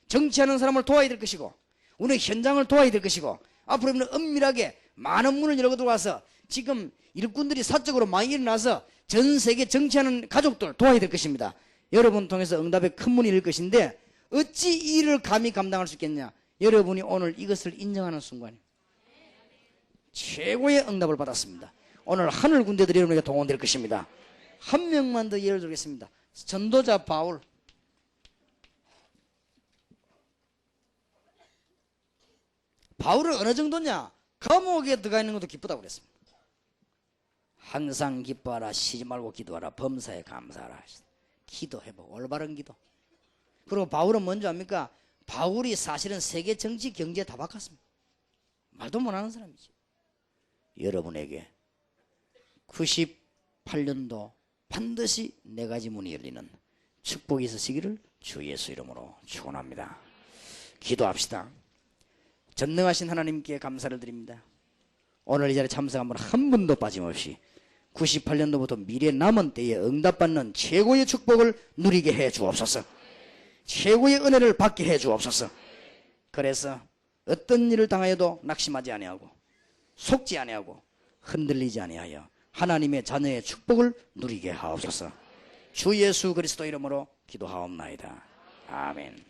정치하는 사람을 도와야 될 것이고 우리 현장을 도와야 될 것이고 앞으로 우리는 은밀하게 많은 문을 열고 들어와서 지금 일꾼들이 사적으로 많이 일어나서 전 세계 정치하는 가족들 도와야 될 것입니다. 여러분 통해서 응답의 큰 문이 열 것인데 어찌 이 일을 감히 감당할 수 있겠냐? 여러분이 오늘 이것을 인정하는 순간이에요. 최고의 응답을 받았습니다. 오늘 하늘 군대들이 여러분에게 동원될 것입니다. 한 명만 더 예를 들겠습니다. 전도자 바울. 바울은 어느 정도냐? 감옥에 들어가 있는 것도 기쁘다고 그랬습니다. 항상 기뻐하라, 쉬지 말고 기도하라, 범사에 감사하라. 기도해보고 올바른 기도. 그리고 바울은 뭔지 압니까? 바울이 사실은 세계 정치 경제에 다 바꿨습니다. 말도 못하는 사람이죠. 여러분에게 98년도 반드시 네 가지 문이 열리는 축복이 있으시기를 주 예수 이름으로 축원합니다. 기도합시다. 전능하신 하나님께 감사를 드립니다. 오늘 이 자리에 참석한 분 한 분도 빠짐없이 98년도부터 미래 남은 때에 응답받는 최고의 축복을 누리게 해 주옵소서. 최고의 은혜를 받게 해 주옵소서. 그래서 어떤 일을 당하여도 낙심하지 아니하고 속지 아니하고 흔들리지 아니하여 하나님의 자녀의 축복을 누리게 하옵소서. 주 예수 그리스도 이름으로 기도하옵나이다. 아멘.